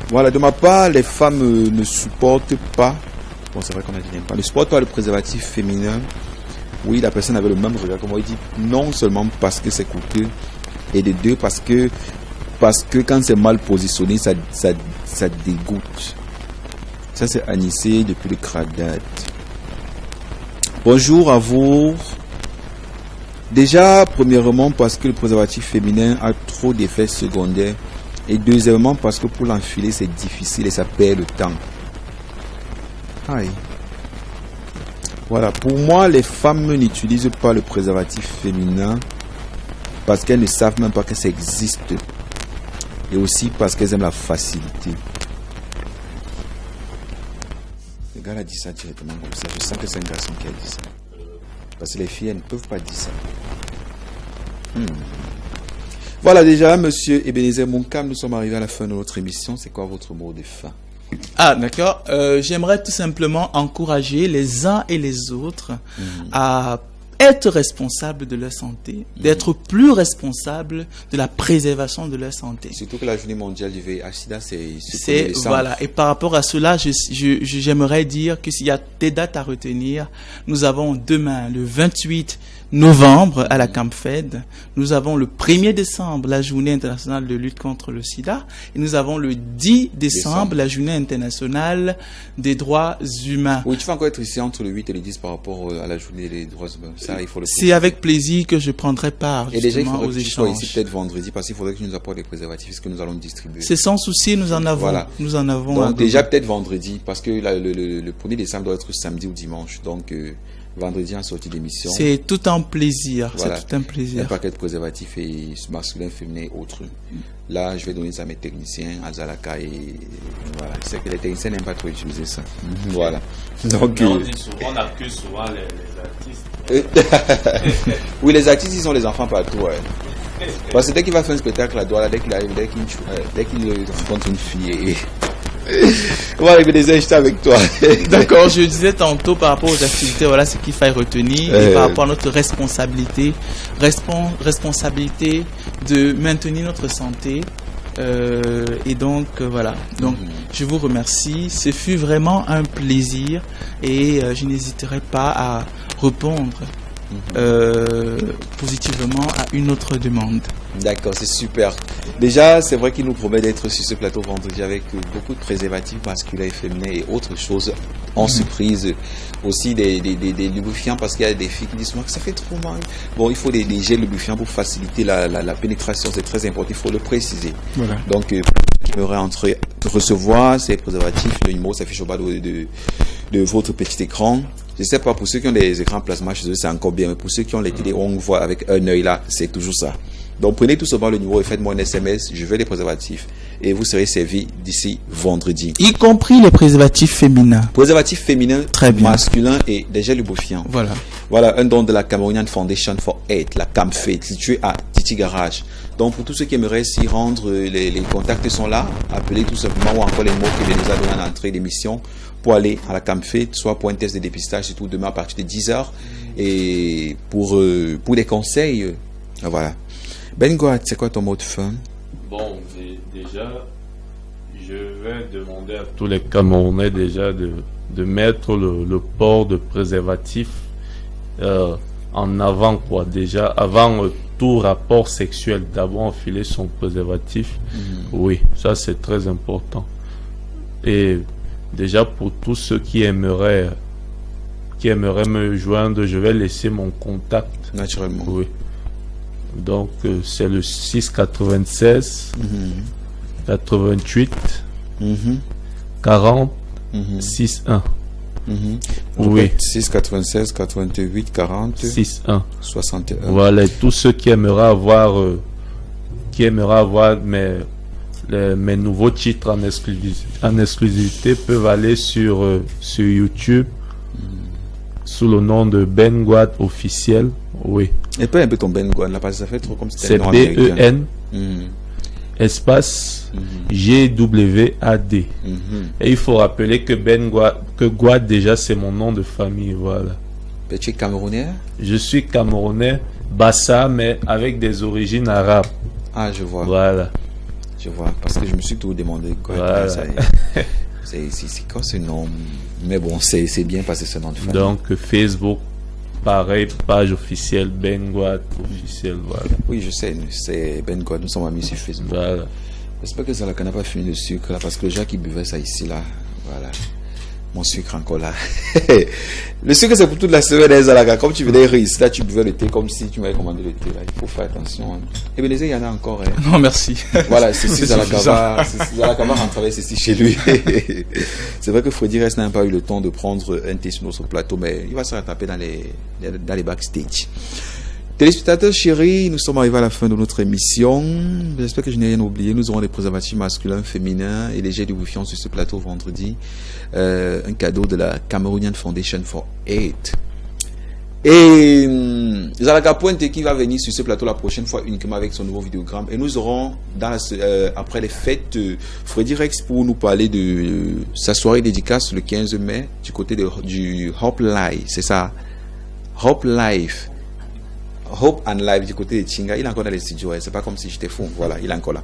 Voilà, de ma part, les femmes ne supportent pas. Bon, c'est vrai qu'on a dit n'aime pas. Ne supportent pas le préservatif féminin. Oui, la personne avait le même regard que moi. Il dit non seulement parce que c'est coûteux, et de deux parce que quand c'est mal positionné, ça dégoûte. Ça, c'est Anissé depuis le Cradad. Bonjour à vous. Déjà, premièrement, parce que le préservatif féminin a trop d'effets secondaires. Et deuxièmement, parce que pour l'enfiler, c'est difficile et ça perd le temps. Aïe. Voilà, pour moi, les femmes n'utilisent pas le préservatif féminin parce qu'elles ne savent même pas que ça existe. Et aussi parce qu'elles aiment la facilité. Le gars a dit ça directement comme ça. Je sens que c'est un garçon qui a dit ça. Parce que les filles, elles ne peuvent pas dire ça. Voilà déjà, monsieur Ebenezer Monkam, nous sommes arrivés à la fin de notre émission. C'est quoi votre mot de fin? Ah, d'accord. J'aimerais tout simplement encourager les uns et les autres à être responsables de leur santé, d'être plus responsables de la préservation de leur santé. Surtout que la journée mondiale du VIH/SIDA, c'est voilà. Et par rapport à cela, j'aimerais dire que s'il y a des dates à retenir, nous avons demain, le 28 novembre, à la CampFed, nous avons le 1er décembre, la journée internationale de lutte contre le sida, et nous avons le 10 décembre, la journée internationale des droits humains. Oui, tu vas encore être ici entre le 8 et le 10 par rapport à la journée des droits humains. Ça, il faut le C'est avec plaisir que je prendrai part justement, et déjà, il faudrait aux que tu sois échanges. ici peut-être vendredi, parce qu'il faudrait que tu nous apportes des préservatifs que nous allons distribuer. C'est sans souci, nous en avons. Voilà. Nous en avons. Donc déjà peut-être vendredi, parce que le 1er décembre doit être samedi ou dimanche. Donc vendredi en sortie d'émission. C'est tout un plaisir. Voilà. C'est tout un plaisir. Un paquet de préservatifs et masculin, féminin, autres. Là, je vais donner ça à mes techniciens, à Zalaka, et voilà. C'est que les techniciens n'aiment pas trop utiliser ça. Voilà. Donc, on accuse souvent les artistes. Oui, les artistes, ils sont les enfants partout. Ouais. Parce que dès qu'il va faire un spectacle à Douala, dès qu'il arrive, dès qu'il rencontre une fille, Voilà, Ebenezer, j'étais avec toi. D'accord, je disais tantôt par rapport aux activités, voilà ce qu'il faille retenir, et par rapport à notre responsabilité de maintenir notre santé. Et donc voilà, donc je vous remercie, ce fut vraiment un plaisir et je n'hésiterai pas à répondre positivement à une autre demande. D'accord, c'est super. Déjà, c'est vrai qu'il nous promet d'être sur ce plateau vendredi avec beaucoup de préservatifs masculins et féminins et autres choses en surprise. Aussi des lubrifiants, parce qu'il y a des filles qui disent que ça fait trop mal. Bon, il faut des gels lubrifiants pour faciliter la pénétration, c'est très important, il faut le préciser. Voilà. Donc, qui m'aurait recevoir ces préservatifs, le numéro s'affiche au bas de votre petit écran. Je ne sais pas, pour ceux qui ont des écrans plasma chez eux, c'est encore bien, mais pour ceux qui ont les télé, on voit avec un œil là, c'est toujours ça. Donc prenez tout simplement le numéro et faites-moi un SMS, je veux les préservatifs et vous serez servi d'ici vendredi. Y compris les préservatifs féminins. Préservatifs féminins, très bien, masculins et des gels lubrifiants. Voilà. Voilà un don de la Cameroonian Foundation for Aid, la CAMFAID, située à Titi Garage. Donc pour tous ceux qui aimeraient s'y rendre, les contacts sont là. Appelez tout simplement ou encore les mots que nous a donné à l'entrée d'émission pour aller à la CAMFAID, soit pour un test de dépistage, surtout demain à partir de 10h. Et pour des conseils, voilà. Ben Goat, c'est quoi ton mot de fin? Bon, déjà, je vais demander à tous les Camerounais déjà de mettre le port de préservatif en avant, quoi. Déjà, avant tout rapport sexuel, d'abord enfiler son préservatif. Oui, ça c'est très important. Et déjà, pour tous ceux qui aimeraient me joindre, je vais laisser mon contact. Naturellement. Oui. Donc, c'est le 696 88 40 61. Oui. 696 88 40 61. 61. Voilà, tous ceux qui aimeraient avoir mes nouveaux titres en exclusivité peuvent aller sur YouTube sous le nom de Ben Goat officiel. Oui. Et pas un peu ton Ben Goat là, parce que ça fait trop comme si c'était BEN espace GWAD. Et il faut rappeler que Goat déjà c'est mon nom de famille, voilà. Et tu es camerounais? Je suis camerounais, Bassa, mais avec des origines arabes. Ah, je vois. Voilà. Je vois, parce que je me suis toujours demandé quoi. Voilà. C'est quoi ce nom? Mais bon, c'est bien passé ce nom de famille. Donc Facebook, pareil, page officielle Ben Goat officielle, voilà. Oui, je sais, c'est Ben Goat, nous sommes amis sur Facebook. Voilà. J'espère que ça n'a pas fini le sucre là, parce que les gens qui buvaient ça ici là, voilà. Mon sucre encore là. Le sucre c'est pour toute la semaine, Zalaka. Comme tu venais rire, là tu buvais le thé comme si tu m'avais commandé le thé là. Il faut faire attention. Et bien il y en a encore. Non merci. Voilà, c'est Zalaka va rentrer ceci chez lui. C'est vrai que Freddy Rest n'a pas eu le temps de prendre un thé sur notre plateau, mais il va se rattraper dans les backstage. Téléspectateurs chéris, nous sommes arrivés à la fin de notre émission. J'espère que je n'ai rien oublié. Nous aurons des préservatifs masculins, féminins et les jets lubrifiants sur ce plateau vendredi. Un cadeau de la Cameroonian Foundation for Aid. Et Zalaka Pointe qui va venir sur ce plateau la prochaine fois uniquement avec son nouveau vidéogramme. Et nous aurons après les fêtes Freddy Rex pour nous parler de sa soirée dédicace le 15 mai du côté du Hope Life. C'est ça, Hope Life. Hope and Life du côté de Chinga. Il est encore dans les studios, c'est pas comme si j'étais fou. Voilà, il est encore là.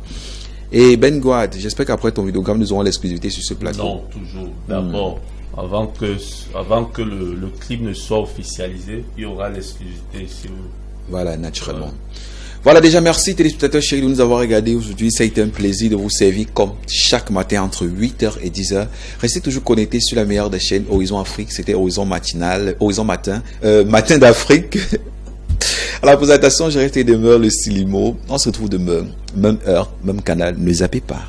Et Ben Goat, j'espère qu'après ton vidéogramme, nous aurons l'exclusivité sur ce plateau. Non, toujours. D'abord, avant que le clip ne soit officialisé, il y aura l'exclusivité sur... Voilà, naturellement. Voilà, déjà merci téléspectateurs chéris de nous avoir regardé aujourd'hui. Ça a été un plaisir de vous servir comme chaque matin entre 8h et 10h. Restez toujours connectés sur la meilleure des chaînes Horizon Afrique. C'était Horizon Matin d'Afrique. À la présentation, j'ai resté demeure le Silimo. On se retrouve demain, même heure, même canal. Ne zappez pas.